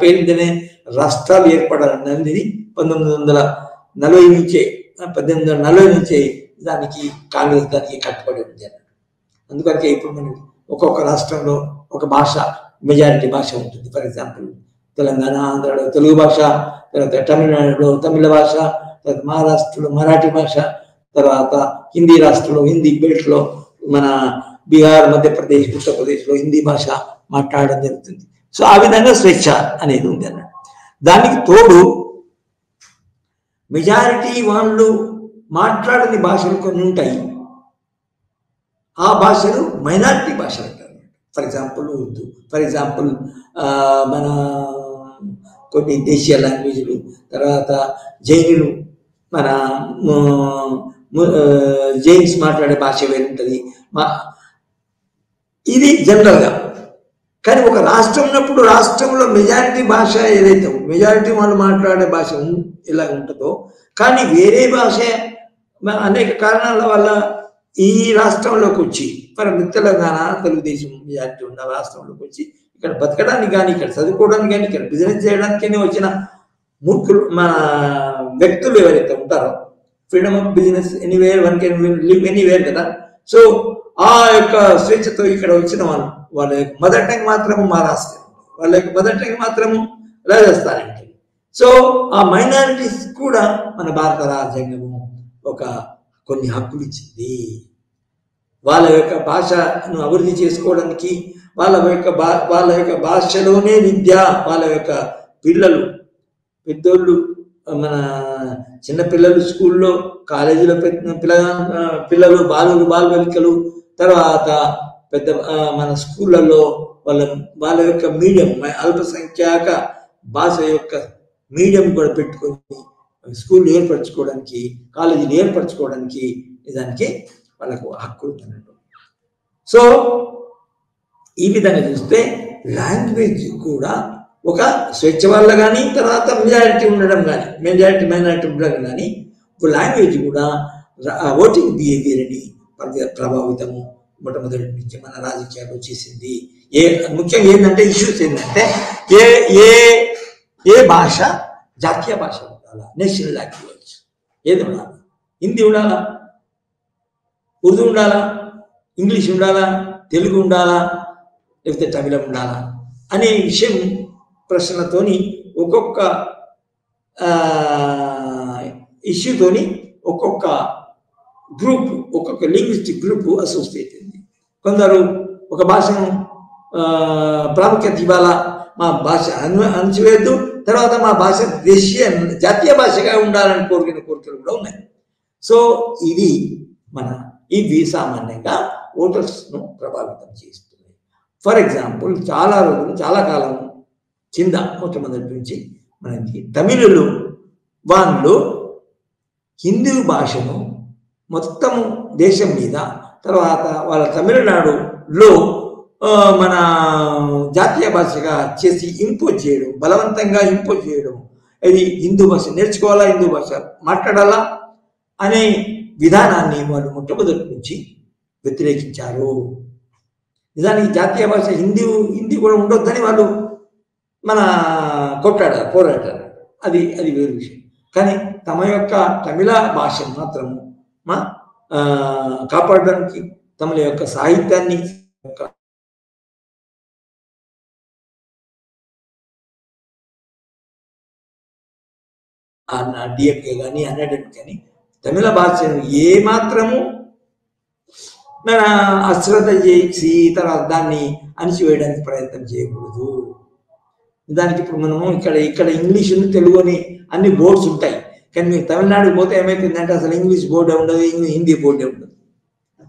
పేరుందనే రాష్ట్రాలు ఏర్పడాలన్నది 1840 నుంచే దానికి కాంగ్రెస్ దానికి కట్టుబడి ఉంది అన్నట్టు. అందుకనికే ఇప్పుడు మనం ఒక్కొక్క రాష్ట్రంలో ఒక భాష మెజారిటీ భాష ఉంటుంది. ఫర్ ఎగ్జాంపుల్ తెలంగాణ, ఆంధ్రాలో తెలుగు భాష, తర్వాత తమిళనాడులో తమిళ భాష, తర్వాత మహారాష్ట్రలో మరాఠీ భాష, తర్వాత హిందీ రాష్ట్రంలో హిందీ బెల్ట్లో మన బీహార్, మధ్యప్రదేశ్, ఉత్తరప్రదేశ్లో హిందీ భాష మాట్లాడడం జరుగుతుంది. సో ఆ విధంగా స్వేచ్ఛ అనేది ఉంది అన్నట్టు. దానికి తోడు మెజారిటీ వాళ్ళు మాట్లాడని భాషలు కొన్ని ఉంటాయి, ఆ భాషలు మైనారిటీ భాషలు అంటారు. For example Urdu, for example మన కొన్ని దేశీయ లాంగ్వేజ్లు, తర్వాత జైనులు, మన జైన్స్ మాట్లాడే భాష వేరు ఉంటుంది. ఇది జనరల్గా. కానీ ఒక రాష్ట్రం ఉన్నప్పుడు రాష్ట్రంలో మెజారిటీ భాష ఏదైతే మెజారిటీ వాళ్ళు మాట్లాడే భాష ఎలా ఉంటుందో, కానీ వేరే భాష అనేక కారణాల వల్ల ఈ రాష్ట్రంలోకి వచ్చి తెలంగాణ తెలుగుదేశం మెజారిటీ ఉన్న రాష్ట్రంలోకి వచ్చి ఇక్కడ బతకడానికి కానీ, ఇక్కడ చదువుకోవడానికి కానీ, ఇక్కడ బిజినెస్ చేయడానికి వచ్చిన మూర్ఖులు మన వ్యక్తులు ఎవరైతే ఉంటారో, freedom of business anywhere, one can live anywhere కదా. సో ఆ యొక్క స్వేచ్ఛతో ఇక్కడ వచ్చిన వాళ్ళ యొక్క మదర్ టంగ్ మాత్రము మహారాష్ట్ర, వాళ్ళ యొక్క మదర్ టంగ్ మాత్రము రాజస్థాన్ అంటే. సో ఆ మైనారిటీస్ కూడా మన భారత రాజ్యాంగము కొన్ని హక్కులు ఇచ్చింది. వాళ్ళ యొక్క భాషను అభివృద్ధి చేసుకోవడానికి, వాళ్ళ యొక్క భాషలోనే విద్య, వాళ్ళ యొక్క పెద్దోళ్ళు మన చిన్నపిల్లలు స్కూల్లో కాలేజీలో పిల్లలు బాలబాలికలు తర్వాత పెద్ద మన స్కూళ్ళల్లో వాళ్ళ యొక్క మీడియం అల్పసంఖ్యాక భాష యొక్క మీడియం కూడా పెట్టుకొని స్కూల్ ఏర్పరచుకోవడానికి కాలేజీలు ఏర్పరచుకోవడానికి దానికి వాళ్ళకు హక్కు ఉందన్నట్టు. సో ఈ విధంగా చూస్తే లాంగ్వేజ్ కూడా ఒక స్వేచ్ఛ వల్ల కానీ తర్వాత మెజారిటీ ఉండడం కానీ మైనారిటీ ఉండడం కానీ లాంగ్వేజ్ కూడా ఓటింగ్ బిహేవియర్ని ప్రభావితము మొట్టమొదటి నుంచి మన రాజకీయాల్లో చేసింది. ముఖ్యంగా ఏంటంటే ఇష్యూస్ ఏంటంటే ఏ భాష జాతీయ భాష ఉండాలా, నేషనల్ లాంగ్వేజ్ ఏది ఉండాలా, హిందీ ఉండాలా, ఉర్దూ ఉండాలా, ఇంగ్లీష్ ఉండాలా, తెలుగు ఉండాలా, లేకపోతే తమిళం ఉండాలా అనే విషయం ప్రశ్నలతోని ఒక్కొక్క ఇష్యూతోని ఒక్కొక్క గ్రూప్ ఒక్కొక్క లింగ్విస్టిక్ గ్రూప్ అసోసియేట్ అయింది. కొందరు ఒక భాషను ప్రాముఖ్యత ఇవ్వాలా, మా భాష అణచివేయద్దు, తర్వాత మా భాష జాతీయ భాషగా ఉండాలని కోరికలు కూడా ఉన్నాయి. సో ఇవి సామాన్యంగా ఓటర్స్ను ప్రభావితం చేస్తున్నాయి. ఫర్ ఎగ్జాంపుల్ చాలా కాలం కింద మొట్టమొదటి నుంచి మనకి తమిళులు వాళ్ళు హిందీ భాషను మొత్తము దేశం మీద తర్వాత వాళ్ళ తమిళనాడులో మన జాతీయ భాషగా చేసి ఇంపోజ్ చేయడం, బలవంతంగా ఇంపోజ్ చేయడం, ఇది హిందూ భాష నేర్చుకోవాలా, హిందూ భాష మాట్లాడాలా అనే విధానాన్ని వాళ్ళు మొట్టమొదటి నుంచి వ్యతిరేకించారు. నిజానికి జాతీయ భాష హిందీ కూడా ఉండొద్దని వాళ్ళు పోరాడారు. అది వేరు విషయం. కానీ తమ యొక్క తమిళ భాషను మాత్రము కాపాడడానికి తమిళ యొక్క సాహిత్యాన్ని డిఎంకే కానీ అన్నడానికి కానీ తమిళ భాషను ఏమాత్రము మన అశ్రద్ధ చేసి తర్వాత దాన్ని అణిచివేయడానికి ప్రయత్నం చేయకూడదు. దానికి ఇప్పుడు మనము ఇక్కడ ఇంగ్లీష్ తెలుగు అని అన్ని బోర్డ్స్ ఉంటాయి. కానీ మీకు తమిళనాడుకి పోతే ఏమైతుందంటే అసలు ఇంగ్లీష్ బోర్డే ఉండదు, హిందీ బోర్డే ఉండదు,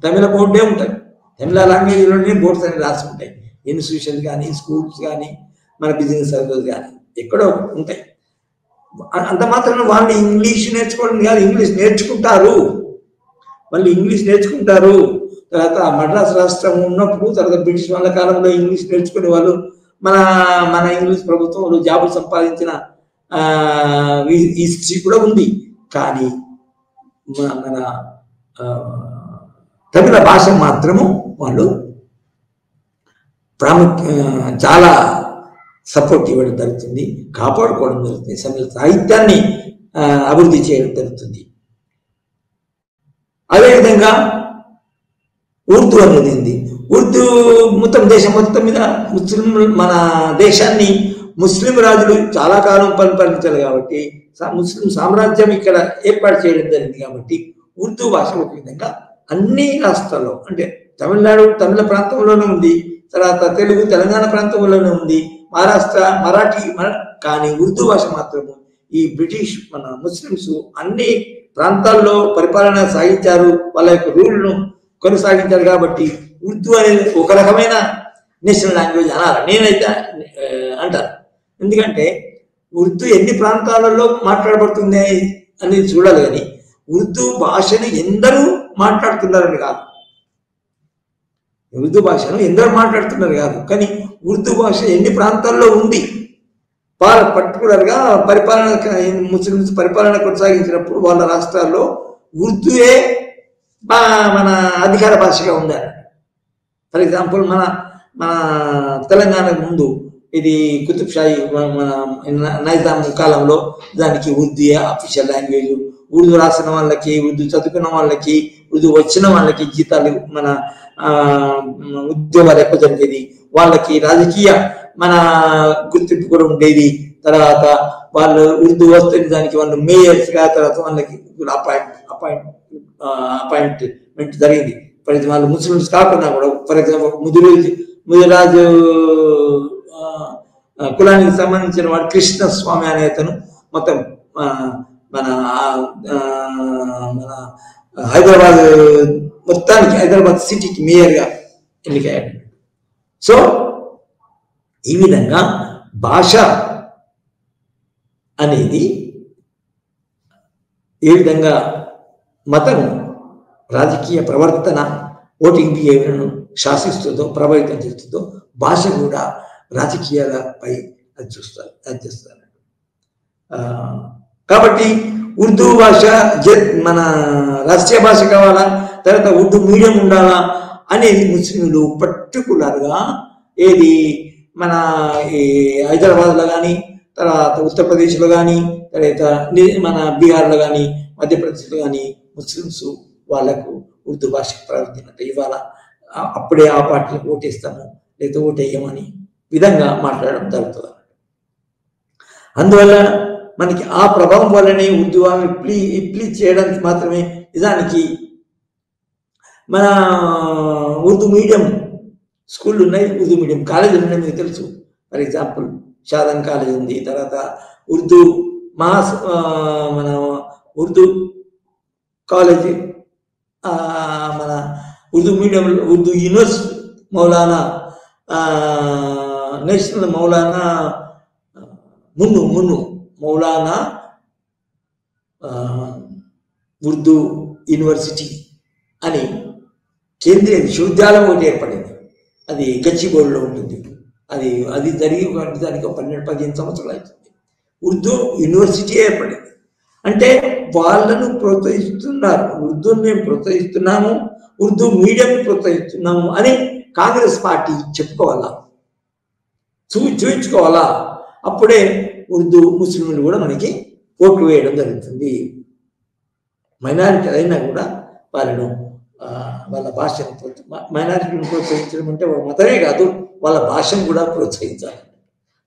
తమిళ బోర్డే ఉంటుంది. తమిళ లాంగ్వేజ్లోనే బోర్డ్స్ అని రాసి ఉంటాయి. ఇన్స్టిట్యూషన్స్ కానీ స్కూల్స్ కానీ మన బిజినెస్ సర్వీస్ కానీ ఎక్కడో ఉంటాయి. అంత మాత్రం వాళ్ళు ఇంగ్లీష్ నేర్చుకోవడం కాదు, ఇంగ్లీష్ నేర్చుకుంటారు. తర్వాత మద్రాసు రాష్ట్రం ఉన్నప్పుడు తర్వాత బ్రిటిష్ వాళ్ళ కాలంలో ఇంగ్లీష్ నేర్చుకునే వాళ్ళు మన ఇంగ్లీష్ ప్రభుత్వంలో జాబులు సంపాదించిన హిస్టరీ కూడా ఉంది. కానీ మన తమిళ భాష మాత్రము వాళ్ళు చాలా సపోర్ట్ ఇవ్వడం జరుగుతుంది, కాపాడుకోవడం జరుగుతుంది, తమిళ సాహిత్యాన్ని అభివృద్ధి చేయడం జరుగుతుంది. అదేవిధంగా ఉర్దూ అనేది ఉంది. ఉర్దూ దేశం మొత్తం మీద మన దేశాన్ని ముస్లిం రాజులు చాలా కాలం పరిపాలించారు కాబట్టి ముస్లిం సామ్రాజ్యం ఇక్కడ ఏర్పాటు చేయడం జరిగింది. కాబట్టి ఉర్దూ భాష ఒక విధంగా అన్ని రాష్ట్రాల్లో అంటే తమిళ ప్రాంతంలోనే ఉంది, తర్వాత తెలుగు తెలంగాణ ప్రాంతంలోనే ఉంది, మహారాష్ట్ర మరాఠీ కానీ ఉర్దూ భాష మాత్రము ఈ బ్రిటిష్ మన ముస్లిమ్స్ అన్ని ప్రాంతాల్లో పరిపాలన సాగించారు, వాళ్ళ యొక్క రూల్ను కొనసాగించారు. కాబట్టి ఉర్దూ అనేది ఒక రకమైన నేషనల్ లాంగ్వేజ్ అనాలి, నేనైతే అంటాను. ఎందుకంటే ఉర్దూ ఎన్ని ప్రాంతాలలో మాట్లాడబడుతుంది అనేది చూడాలి. కానీ ఉర్దూ భాషని ఎందరూ మాట్లాడుతున్నారని కాదు, కానీ ఉర్దూ భాష ఎన్ని ప్రాంతాల్లో ఉంది. పర్టికులర్గా ముస్లిమ్స్ పరిపాలన కొనసాగించినప్పుడు వాళ్ళ రాష్ట్రాల్లో ఉర్దూయే మన అధికార భాషగా ఉండాలి. ఫర్ ఎగ్జాంపుల్ మన తెలంగాణకు ముందు ఇది కుతుబ్షాహి నైజాం కాలంలో దానికి ఉర్దూయే అఫీషియల్ లాంగ్వేజ్. ఉర్దూ రాసిన వాళ్ళకి, ఉర్దూ చదువుకున్న వాళ్ళకి, ఉర్దూ వచ్చిన వాళ్ళకి జీతాలు మన ఉద్యోగాలు ఎక్కువ జరిగేది, వాళ్ళకి రాజకీయ మన గుర్తింపు కూడా ఉండేది. తర్వాత వాళ్ళు ఉర్దూ వస్తే దానికి వాళ్ళు మేయర్స్గా తర్వాత వాళ్ళకి అపాయింట్మెంట్ జరిగింది. ఫర్ ఎగ్జాంపుల్ వాళ్ళు ముస్లిమ్స్ కాకుండా కూడా ఫర్ ఎగ్జాంపుల్ ముదిరాజు కులానికి సంబంధించిన వాడు కృష్ణస్వామి అనే అతను మొత్తం మన మన హైదరాబాద్ మొత్తానికి, హైదరాబాద్ సిటీకి మేయర్గా ఎన్నికయ్యాడు. సో ఈ విధంగా భాష అనేది ఏ విధంగా మతం రాజకీయ ప్రవర్తన, ఓటింగ్ బిహేవియర్ను శాసిస్తుందో, ప్రభావితం చేస్తుందో, భాష కూడా రాజకీయాలపై అది చేస్తారు. కాబట్టి ఉర్దూ భాష మన రాష్ట్రీయ భాష కావాలా, తర్వాత ఉర్దూ మీడియం ఉండాలా అనేది ముస్లింలు పర్టికులర్గా ఏది మన ఈ హైదరాబాద్లో కానీ, తర్వాత ఉత్తరప్రదేశ్లో కానీ, తర్వాత మన బీహార్లో కానీ, మధ్యప్రదేశ్లో కానీ ముస్లిమ్స్ వాళ్ళకు ఉర్దూ భాషకు ప్రాధాన్యత ఇవ్వాలా, అప్పుడే ఆ పార్టీలకు ఓటేస్తాము లేదా ఓటేయమని విధంగా మాట్లాడడం జరుగుతుంది. అందువల్ల మనకి ఆ ప్రభావం వల్లనే ఉర్దూ ఇప్లీ చేయడానికి మాత్రమే నిజానికి మన ఉర్దూ మీడియం స్కూళ్ళు ఉన్నాయి, ఉర్దూ మీడియం కాలేజీలు ఉన్నాయి. మీకు తెలుసు, ఫర్ ఎగ్జాంపుల్ షాదన్ కాలేజ్ ఉంది, తర్వాత ఉర్దూ మన ఉర్దూ కాలేజీ, మన Urdu medium Urdu university, Maulana national Maulana మున్ను మౌలానా ఉర్దూ యూనివర్సిటీ అని కేంద్రీయ విశ్వవిద్యాలయం ఒకటి ఏర్పడింది. అది గచ్చిబౌలిలో ఉంటుంది. అది జరిగి దానికి 12-15 సంవత్సరాలు అవుతుంది. ఉర్దూ యూనివర్సిటీ ఏర్పడింది. అంటే వాళ్ళను ప్రోత్సహిస్తున్నారు, ఉర్దూని మేము ప్రోత్సహిస్తున్నాము, ఉర్దూ మీడియం ప్రోత్సహిస్తున్నాము అని కాంగ్రెస్ పార్టీ చెప్పుకోవాలా, చూపించుకోవాలా. అప్పుడే ఉర్దూ ముస్లింలు కూడా మనకి ఓట్లు వేయడం జరుగుతుంది. మైనారిటీ అయినా కూడా వాళ్ళను వాళ్ళ భాషను మైనారిటీని ప్రోత్సహించడం అంటే వాళ్ళ మతమే కాదు, వాళ్ళ భాషను కూడా ప్రోత్సహించాలి.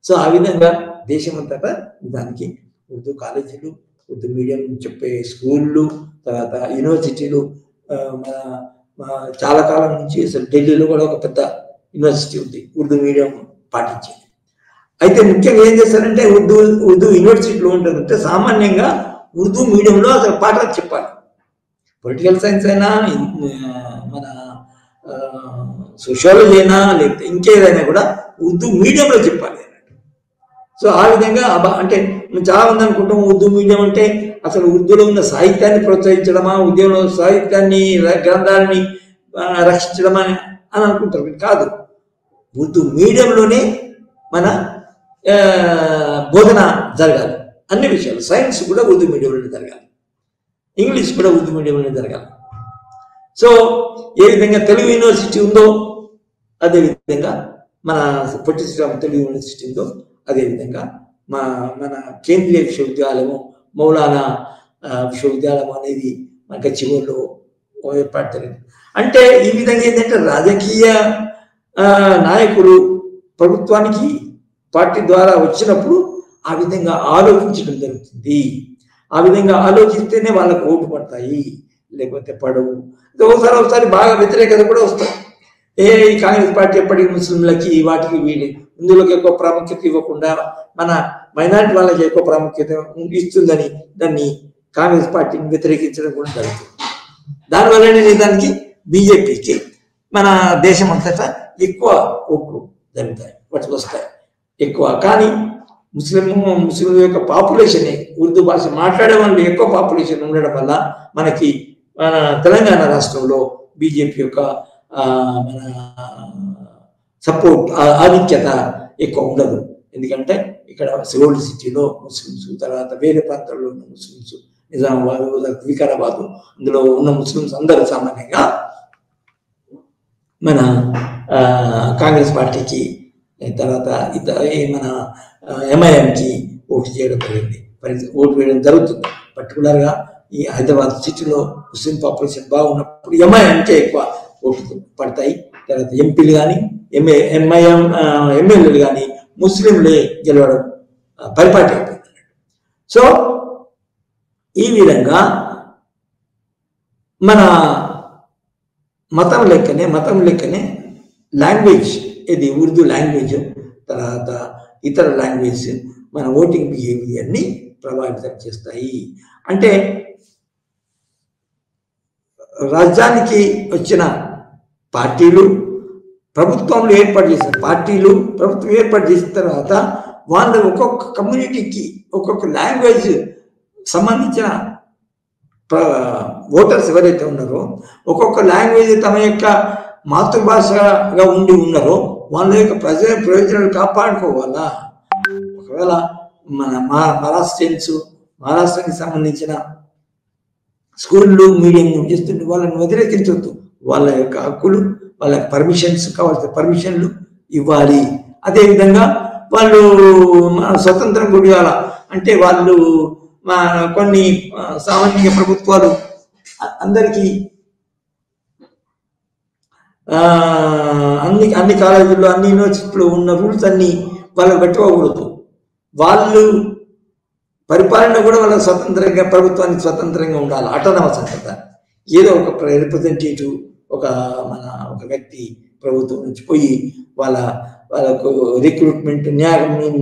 సో ఆ విధంగా దేశమంతటా దానికి ఉర్దూ కాలేజీలు, ఉర్దూ మీడియం చెప్పే స్కూళ్ళు, తర్వాత యూనివర్సిటీలు చాలా కాలం నుంచి అసలు ఢిల్లీలో కూడా ఒక పెద్ద యూనివర్సిటీ ఉంది ఉర్దూ మీడియం పాటించేది. అయితే ముఖ్యంగా ఏం చేస్తారంటే ఉర్దూ యూనివర్సిటీలో ఉంటుందంటే సామాన్యంగా ఉర్దూ మీడియంలో అసలు పాఠాలు చెప్పాలి. పొలిటికల్ సైన్స్ అయినా, మన సోషాలజీ అయినా, లేకపోతే ఇంకేదైనా కూడా ఉర్దూ మీడియంలో చెప్పాలి అన్నట్టు. సో ఆ విధంగా అంటే చాలా మంది అనుకుంటాం ఉర్దూ మీడియం అంటే అసలు ఉర్దూలో ఉన్న సాహిత్యాన్ని ప్రోత్సహించడమా, ఉద్యోగంలో సాహిత్యాన్ని, గ్రంథాలని రక్షించడమా అని అనుకుంటారు. కాదు, ఉర్దూ మీడియంలోనే మన బోధన జరగాలి. అన్ని విషయాలు, సైన్స్ కూడా ఉర్దూ మీడియంలోనే జరగాలి, ఇంగ్లీష్ కూడా ఉర్దూ మీడియంలోనే జరగాలి. సో ఏ విధంగా తెలుగు యూనివర్సిటీ ఉందో అదేవిధంగా మన పొట్టి శ్రీరామ్ తెలుగు యూనివర్సిటీ ఉందో అదేవిధంగా మన కేంద్రీయ విశ్వవిద్యాలయము మౌలానా విశ్వవిద్యాలయం అనేది మన గచ్చిబౌలిలో ఏర్పడతారు. అంటే ఈ విధంగా ఏంటంటే రాజకీయ నాయకులు ప్రభుత్వానికి పార్టీ ద్వారా వచ్చినప్పుడు ఆ విధంగా ఆలోచించడం జరుగుతుంది. ఆ విధంగా ఆలోచిస్తేనే వాళ్ళకు ఓటు పడతాయి, లేకపోతే పడవు. ఒకసారి బాగా వ్యతిరేకత కూడా వస్తాయి. ఈ కాంగ్రెస్ పార్టీ ఎప్పటికీ ముస్లింలకి వాటికి ఇందులోకి ఎక్కువ ప్రాముఖ్యత ఇవ్వకుండా మన మైనారిటీ వాళ్ళకి ఎక్కువ ప్రాముఖ్యత ఇస్తుందని దాన్ని కాంగ్రెస్ పార్టీని వ్యతిరేకించడం కూడా జరుగుతుంది. దానివల్లనే దానికి బీజేపీకి మన దేశం అంతటా ఎక్కువ ఓట్లు జరుగుతాయి, వాటికి వస్తాయి ఎక్కువ. కానీ ముస్లిం యొక్క పాపులేషన్, ఉర్దూ భాష మాట్లాడే వాళ్ళు ఎక్కువ పాపులేషన్ ఉండడం వల్ల మనకి మన తెలంగాణ రాష్ట్రంలో బీజేపీ యొక్క మన సపోర్ట్, ఆధిక్యత ఎక్కువ ఉండదు. ఎందుకంటే ఇక్కడ ఓల్డ్ సిటీలో ముస్లిమ్స్, తర్వాత వేరే ప్రాంతాల్లో ఉన్న ముస్లిమ్స్, నిజామాబాద్, వికారాబాద్, అందులో ఉన్న ముస్లిమ్స్ అందరూ సామాన్యంగా మన కాంగ్రెస్ పార్టీకి, తర్వాత మన ఎంఐఎంకి ఓటు చేయడం జరిగింది, ఓటు వేయడం జరుగుతుంది. పర్టికులర్గా ఈ హైదరాబాద్ సిటీలో ముస్లిం పాపులేషన్ బాగున్నప్పుడు ఎంఐఎంకే ఎక్కువ ఓట్లు పడతాయి. తర్వాత ఎంపీలు కానీ ఎమ్మెల్యేలు కానీ ముస్లింలే గెలవడం పరిపాటి అయిపోయింది. సో ఈ విధంగా మన మతం లెక్కనే లాంగ్వేజ్, ఇది ఉర్దూ లాంగ్వేజ్, తర్వాత ఇతర లాంగ్వేజ్ మన ఓటింగ్ బిహేవియర్ని ప్రభావితం చేస్తాయి. అంటే రాజ్యానికి వచ్చిన పార్టీలు, ప్రభుత్వంలో ఏర్పాటు చేసిన పార్టీలు, ప్రభుత్వం ఏర్పాటు చేసిన తర్వాత వాళ్ళు ఒక్కొక్క కమ్యూనిటీకి ఒక్కొక్క లాంగ్వేజ్ సంబంధించిన ఓటర్స్ ఎవరైతే ఉన్నారో ఒక్కొక్క లాంగ్వేజ్ తమ యొక్క మాతృభాషగా ఉన్నారో వాళ్ళ యొక్క ప్రయోజనాలు కాపాడుకోవాలా. ఒకవేళ మన మహారాష్ట్రానికి సంబంధించిన స్కూళ్ళు మీడియం చేస్తుంటే వాళ్ళని వ్యతిరేకించవద్దు. వాళ్ళ యొక్క హక్కులు, వాళ్ళ పర్మిషన్స్ కావాల్సిన పర్మిషన్లు ఇవ్వాలి. అదేవిధంగా వాళ్ళు స్వతంత్రం కూడా అంటే వాళ్ళు కొన్ని సామాన్య ప్రభుత్వాలు అందరికీ అన్ని కాలేజీల్లో అన్ని యూనివర్సిటీలో ఉన్న రూల్స్ అన్ని వాళ్ళకి పెట్టుకోకూడదు. వాళ్ళు పరిపాలన కూడా వాళ్ళ స్వతంత్రంగా, ప్రభుత్వానికి స్వతంత్రంగా ఉండాలి. ఆటోనమస్ అంటారు. ఏదో ఒక రిప్రజెంటేటివ్ ఒక వ్యక్తి ప్రభుత్వం నుంచి పోయి వాళ్ళకు రిక్రూట్మెంట్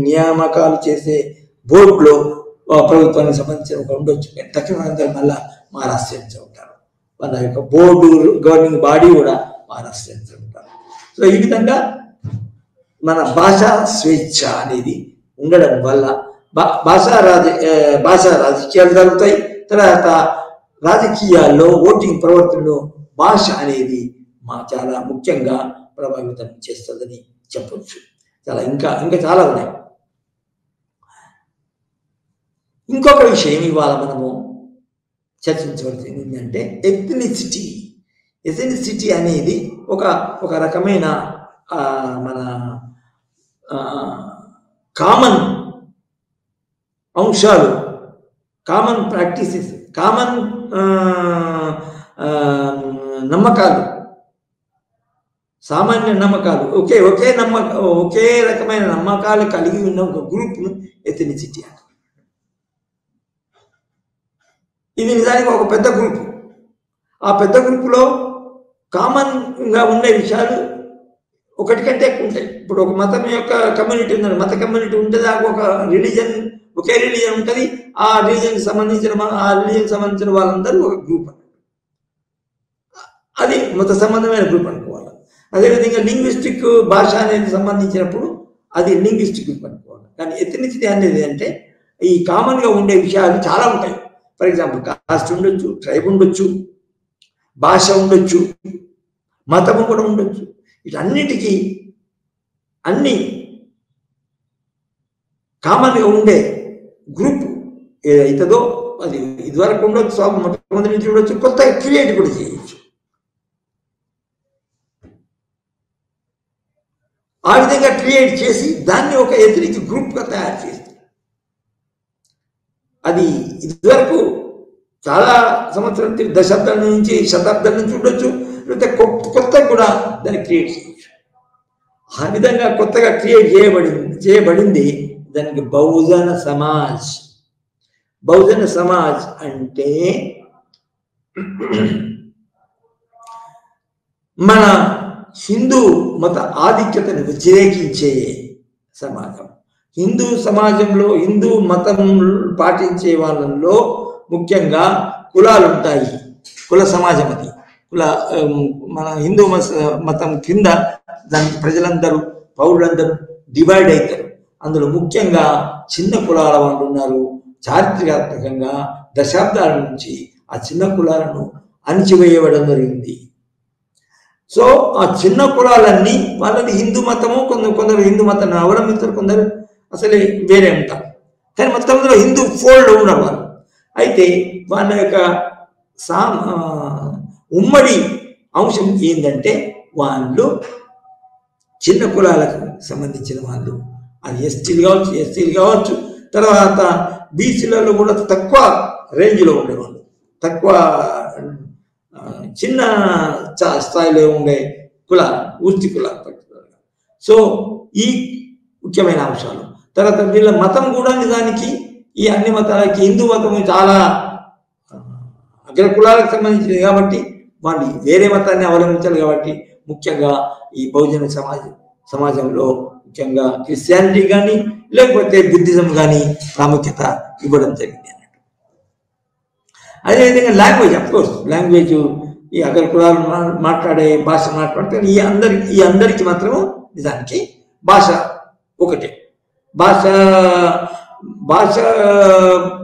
నియామకాలు చేసే బోర్డులో ప్రభుత్వానికి సంబంధించిన ఒక ఉండొచ్చు. దక్షిణాంధ్ర మళ్ళా మహారాష్ట్ర ఉంటారు. వాళ్ళ యొక్క బోర్డు గవర్నింగ్ బాడీ కూడా మహారాష్ట్ర ఉంటారు. సో ఈ విధంగా మన భాషా స్వేచ్ఛ అనేది ఉండడం వల్ల భాషా రాజకీయాలు జరుగుతాయి. తర్వాత రాజకీయాల్లో ఓటింగ్ ప్రవర్తనలో భాష అనేది చాలా ముఖ్యంగా ప్రభావితం చేస్తుందని చెప్పొచ్చు. ఇంకా చాలా ఉన్నాయి. ఇంకొక విషయం ఇవాళ మనము చర్చించవలసింది ఏంటంటే ఎథనిసిటీ అనేది ఒక రకమైన మన కామన్ అంశాలు, కామన్ ప్రాక్టీసెస్, కామన్ నమ్మకాలు, సామాన్య నమ్మకాలు, ఒకే రకమైన నమ్మకాలు కలిగి ఉన్న ఒక గ్రూప్ను ఎథనిసిటీ అంటారు. ఇది నిజానికి ఒక పెద్ద గ్రూప్. ఆ పెద్ద గ్రూపులో కామన్గా ఉండే విషయాలు ఒకటి కంటే ఎక్కువ ఉంటాయి. ఇప్పుడు ఒక మతం యొక్క కమ్యూనిటీ ఉందని, మత కమ్యూనిటీ ఉంటే దాకా ఒకే రిలీజన్ ఉంటుంది. ఆ రిలీజన్కి సంబంధించిన వాళ్ళందరూ ఒక గ్రూప్. అది మత సంబంధమైన గ్రూప్ అనుకోవాలి. అదేవిధంగా లింగ్విస్టిక్ భాష అనేది సంబంధించినప్పుడు అది లింగ్విస్టిక్ గ్రూప్ అనుకోవాలి. కానీ ఎథనిసిటీ అనేది అంటే ఈ కామన్గా ఉండే విషయాలు చాలా ఉంటాయి. ఫర్ ఎగ్జాంపుల్ కాస్ట్ ఉండొచ్చు, ట్రైబ్ ఉండొచ్చు, భాష ఉండొచ్చు, మతము కూడా ఉండొచ్చు. వీటన్నిటికీ అన్ని కామన్గా ఉండే గ్రూప్ ఏదైతుందో అది ఇదివరకు ఉండొచ్చు, మొట్టమొదటి నుంచి ఉండొచ్చు, కొత్తగా క్రియేట్ కూడా చేయొచ్చు. ఆ విధంగా క్రియేట్ చేసి దాన్ని ఒక ఎథనిక్ గ్రూప్గా తయారు చేస్తుంది. అది ఇదివరకు చాలా సంవత్సరం, దశాబ్దాల నుంచి శతాబ్దాల నుంచి ఉండొచ్చు, లేకపోతే కొత్తగా కూడా దాన్ని క్రియేట్ చేయొచ్చు. ఆ విధంగా కొత్తగా క్రియేట్ చేయబడింది దానికి బహుజన సమాజ్. బహుజన సమాజ్ అంటే మన హిందూ మత ఆధిక్యతను వ్యతిరేకించే సమాజం. హిందూ సమాజంలో, హిందూ మతం పాటించే వాళ్ళల్లో ముఖ్యంగా కులాలు ఉంటాయి. కుల సమాజం అది. మన హిందూ మతం కింద దానికి ప్రజలందరూ, పౌరులందరూ డివైడ్ అవుతారు. అందులో ముఖ్యంగా చిన్న కులాల వాళ్ళు ఉన్నారు. చారిత్రాత్మకంగా దశాబ్దాల నుంచి ఆ చిన్న కులాలను అణిచివేయబడం జరిగింది. సో ఆ చిన్న కులాలన్నీ వాళ్ళది హిందూ మతము, కొందరు హిందూ మతాన్ని అవలంబిస్తారు, కొందరు అసలే వేరే ఉంటారు. కానీ మొత్తంలో హిందూ ఫోల్డ్ ఉన్నారు వాళ్ళు. అయితే వాళ్ళ యొక్క ఉమ్మడి అంశం ఏంటంటే వాళ్ళు చిన్న కులాలకు సంబంధించిన వాళ్ళు. అది ఎస్టీలు కావచ్చు, తర్వాత బీసీలలో కూడా తక్కువ రేంజ్లో ఉండేవాళ్ళు, తక్కువ చిన్న స్థాయిలో ఉండే కులాలు, వృత్తి కులాలు పర్టికులర్గా. సో ఈ ముఖ్యమైన అంశాలు. తర్వాత వీళ్ళ మతం కూడా నిజానికి ఈ అన్ని మతాలకి హిందూ మతం చాలా అగ్ర కులాలకు సంబంధించినది కాబట్టి వాళ్ళు వేరే మతాన్ని అవలంబించాలి. కాబట్టి ముఖ్యంగా ఈ బహుజన సమాజంలో ముఖ్యంగా క్రిస్టియానిటీ కానీ లేకపోతే బుద్ధిజం కానీ ప్రాముఖ్యత ఇవ్వడం జరిగింది అన్నట్టు. అదేవిధంగా లాంగ్వేజ్, అఫ్కోర్స్ లాంగ్వేజ్ ఈ అగ్ర కులాలు మాట్లాడే భాష మాట్లాడితే ఈ అందరికి మాత్రము నిజానికి భాష ఒకటే. భాష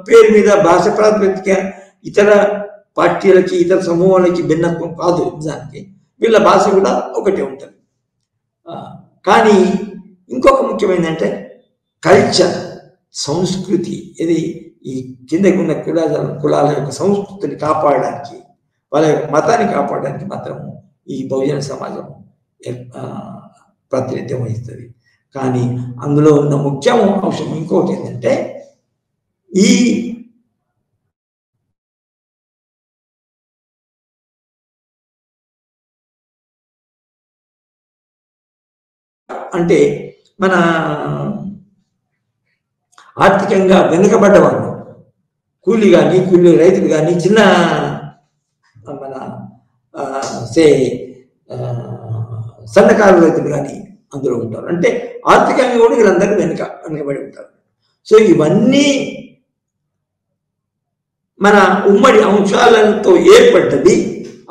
పేరు మీద భాష ప్రాతిపదిక ఇతర పార్టీలకి ఇతర సమూహాలకి భిన్నత్వం కాదు. నిజానికి వీళ్ళ భాష కూడా ఒకటే ఉంటుంది. కానీ ఇంకొక ముఖ్యమైనది అంటే కల్చర్, సంస్కృతి. ఇది ఈ కిందకి ఉన్న కులాల యొక్క సంస్కృతిని కాపాడడానికి, వాళ్ళ యొక్క మతాన్ని కాపాడడానికి మాత్రము ఈ బహుజన సమాజం ప్రాతినిధ్యం వహిస్తుంది. కానీ అందులో ఉన్న ముఖ్య అంశం ఇంకోటి ఏంటంటే ఈ అంటే మన ఆర్థికంగా వెనుకబడ్డ వాళ్ళు, కూలీ రైతులు కానీ చిన్న మన సన్నకారు రైతులు కానీ అందులో ఉంటారు. అంటే ఆర్థికంగా కూడా వీళ్ళందరూ వెనుకబడి ఉంటారు. సో ఇవన్నీ మన ఉమ్మడి అంశాలతో ఏర్పడ్డది.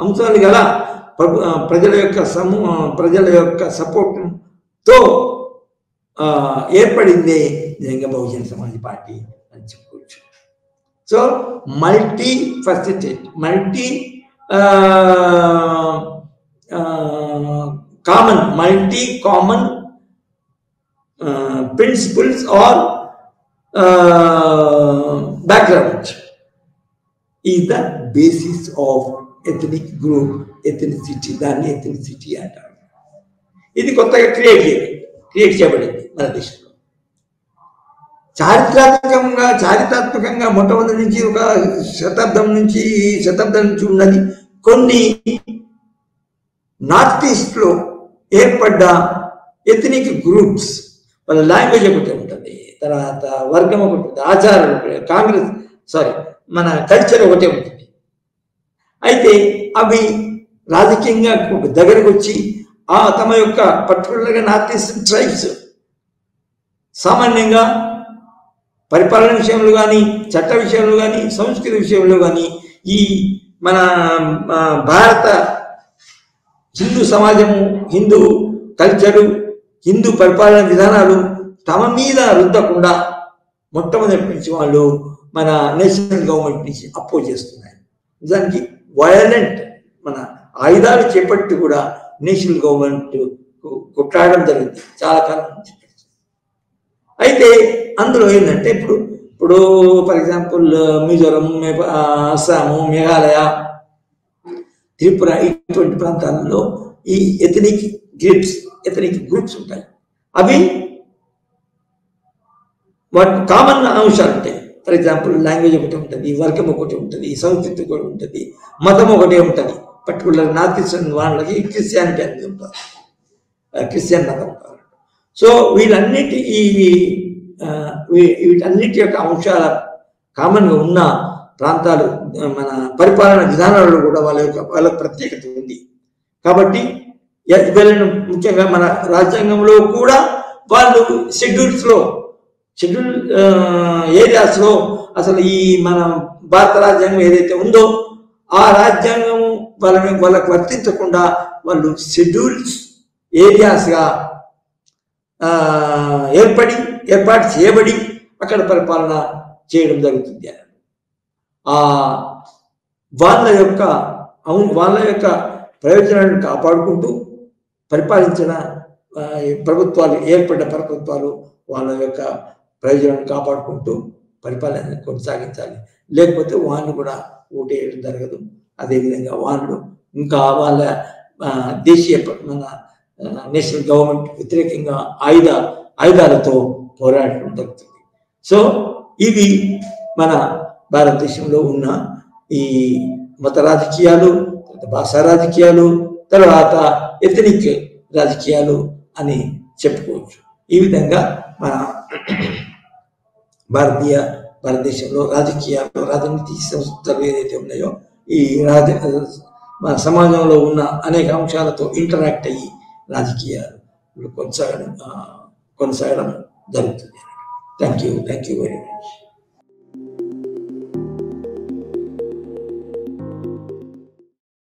అంశాలు గల ప్రజల యొక్క సపోర్ట్తో ఏర్పడిందే నిజంగా బహుజన సమాజ్ పార్టీ అని చెప్పుకోవచ్చు. So multi common principles or background is the basis of ethnic group, ethnicity. దాన్ని ethnicity అంటారు. ఇది కొత్తగా క్రియేట్ చేయబడింది మన దేశంలో. చారిత్రాత్మకంగా మొట్టమొదటి నుంచి ఒక శతాబ్దం నుంచి ఉన్నది. కొన్ని నార్త్ ఈస్ట్ లో ఏర్పడ్డ ఎథనిక్ గ్రూప్స్, వాళ్ళ లాంగ్వేజ్ ఒకటి ఉంటుంది, తర్వాత వర్గం ఒకటి ఉంటుంది, ఆచారాలు, మన కల్చర్ ఒకటే ఉంటుంది. అయితే అవి రాజకీయంగా దగ్గరకు వచ్చి తమ యొక్క పర్టికులర్గా నార్త్ ఈస్టర్న్ ట్రైబ్స్ సామాన్యంగా పరిపాలన విషయంలో కానీ, చట్ట విషయంలో కానీ, సంస్కృతి విషయంలో కానీ ఈ మన భారత హిందూ సమాజము, హిందూ కల్చరు, హిందూ పరిపాలన విధానాలు తమ మీద రుద్దకుండా మొట్టమొదటి నుంచి వాళ్ళు మన నేషనల్ గవర్నమెంట్ నుంచి అపోజ్ చేస్తున్నాయి. నిజానికి వయలెంట్ మన ఆయుధాలు చేపట్టి కూడా నేషనల్ గవర్నమెంట్ కొట్లాడడం జరిగింది చాలా కాలం నుంచి. అయితే అందులో ఏంటంటే ఇప్పుడు ఫర్ ఎగ్జాంపుల్ మిజోరం, అస్సాము, మేఘాలయ, త్రిపుర ఇటువంటి ప్రాంతాలలో ఈ ఎథనిక్ గ్రూప్స్ ఉంటాయి. అవి వాటి కామన్ అంశాలు ఉంటాయి. ఫర్ ఎగ్జాంపుల్ లాంగ్వేజ్ ఒకటి ఉంటుంది, వర్గం ఒకటి ఉంటుంది, సంస్కృతి ఒకటి ఉంటుంది, మతం ఒకటే ఉంటుంది. పర్టికులర్ నార్త్ ఈస్టర్న్ వాళ్ళకి క్రిస్టియానిటీ అనేది ఉంటుంది, క్రిస్టియన్ మతం ఉంటారు. సో వీటన్నిటి యొక్క అంశాల కామన్గా ఉన్న ప్రాంతాలు మన పరిపాలన విధానాలలో కూడా వాళ్ళ ప్రత్యేకత ఉంది. కాబట్టి వీళ్ళను ముఖ్యంగా మన రాజ్యాంగంలో కూడా వాళ్ళు షెడ్యూల్ ఏరియాస్లో అసలు ఈ మన భారత రాజ్యాంగం ఏదైతే ఉందో ఆ రాజ్యాంగం వాళ్ళకు వర్తించకుండా వాళ్ళు షెడ్యూల్స్ ఏరియాస్గా ఏర్పాటు చేయబడి అక్కడ పరిపాలన చేయడం జరుగుతుంది. వాళ్ళ యొక్క ప్రయోజనాలను కాపాడుకుంటూ పరిపాలించిన ప్రభుత్వాలు, ఏర్పడ్డ ప్రభుత్వాలు వాళ్ళ యొక్క ప్రయోజనాలను కాపాడుకుంటూ పరిపాలన కొనసాగించాలి. లేకపోతే వాళ్ళు కూడా ఓటేయడం జరగదు. అదేవిధంగా వాళ్ళు ఇంకా వాళ్ళ దేశీయ మన నేషనల్ గవర్నమెంట్ వ్యతిరేకంగా ఆయుధాలతో పోరాడడం జరుగుతుంది. సో ఇవి మన భారతదేశంలో ఉన్న ఈ మత రాజకీయాలు, భాషా రాజకీయాలు, తర్వాత ఎథనిక్ రాజకీయాలు అని చెప్పుకోవచ్చు. ఈ విధంగా మన భారతదేశంలో రాజనీతి సంస్థలు ఏదైతే ఉన్నాయో ఈ మన సమాజంలో ఉన్న అనేక అంశాలతో ఇంటరాక్ట్ అయ్యి రాజకీయాలు కొనసాగడం కొనసాగడం జరుగుతుంది. Thank you very much.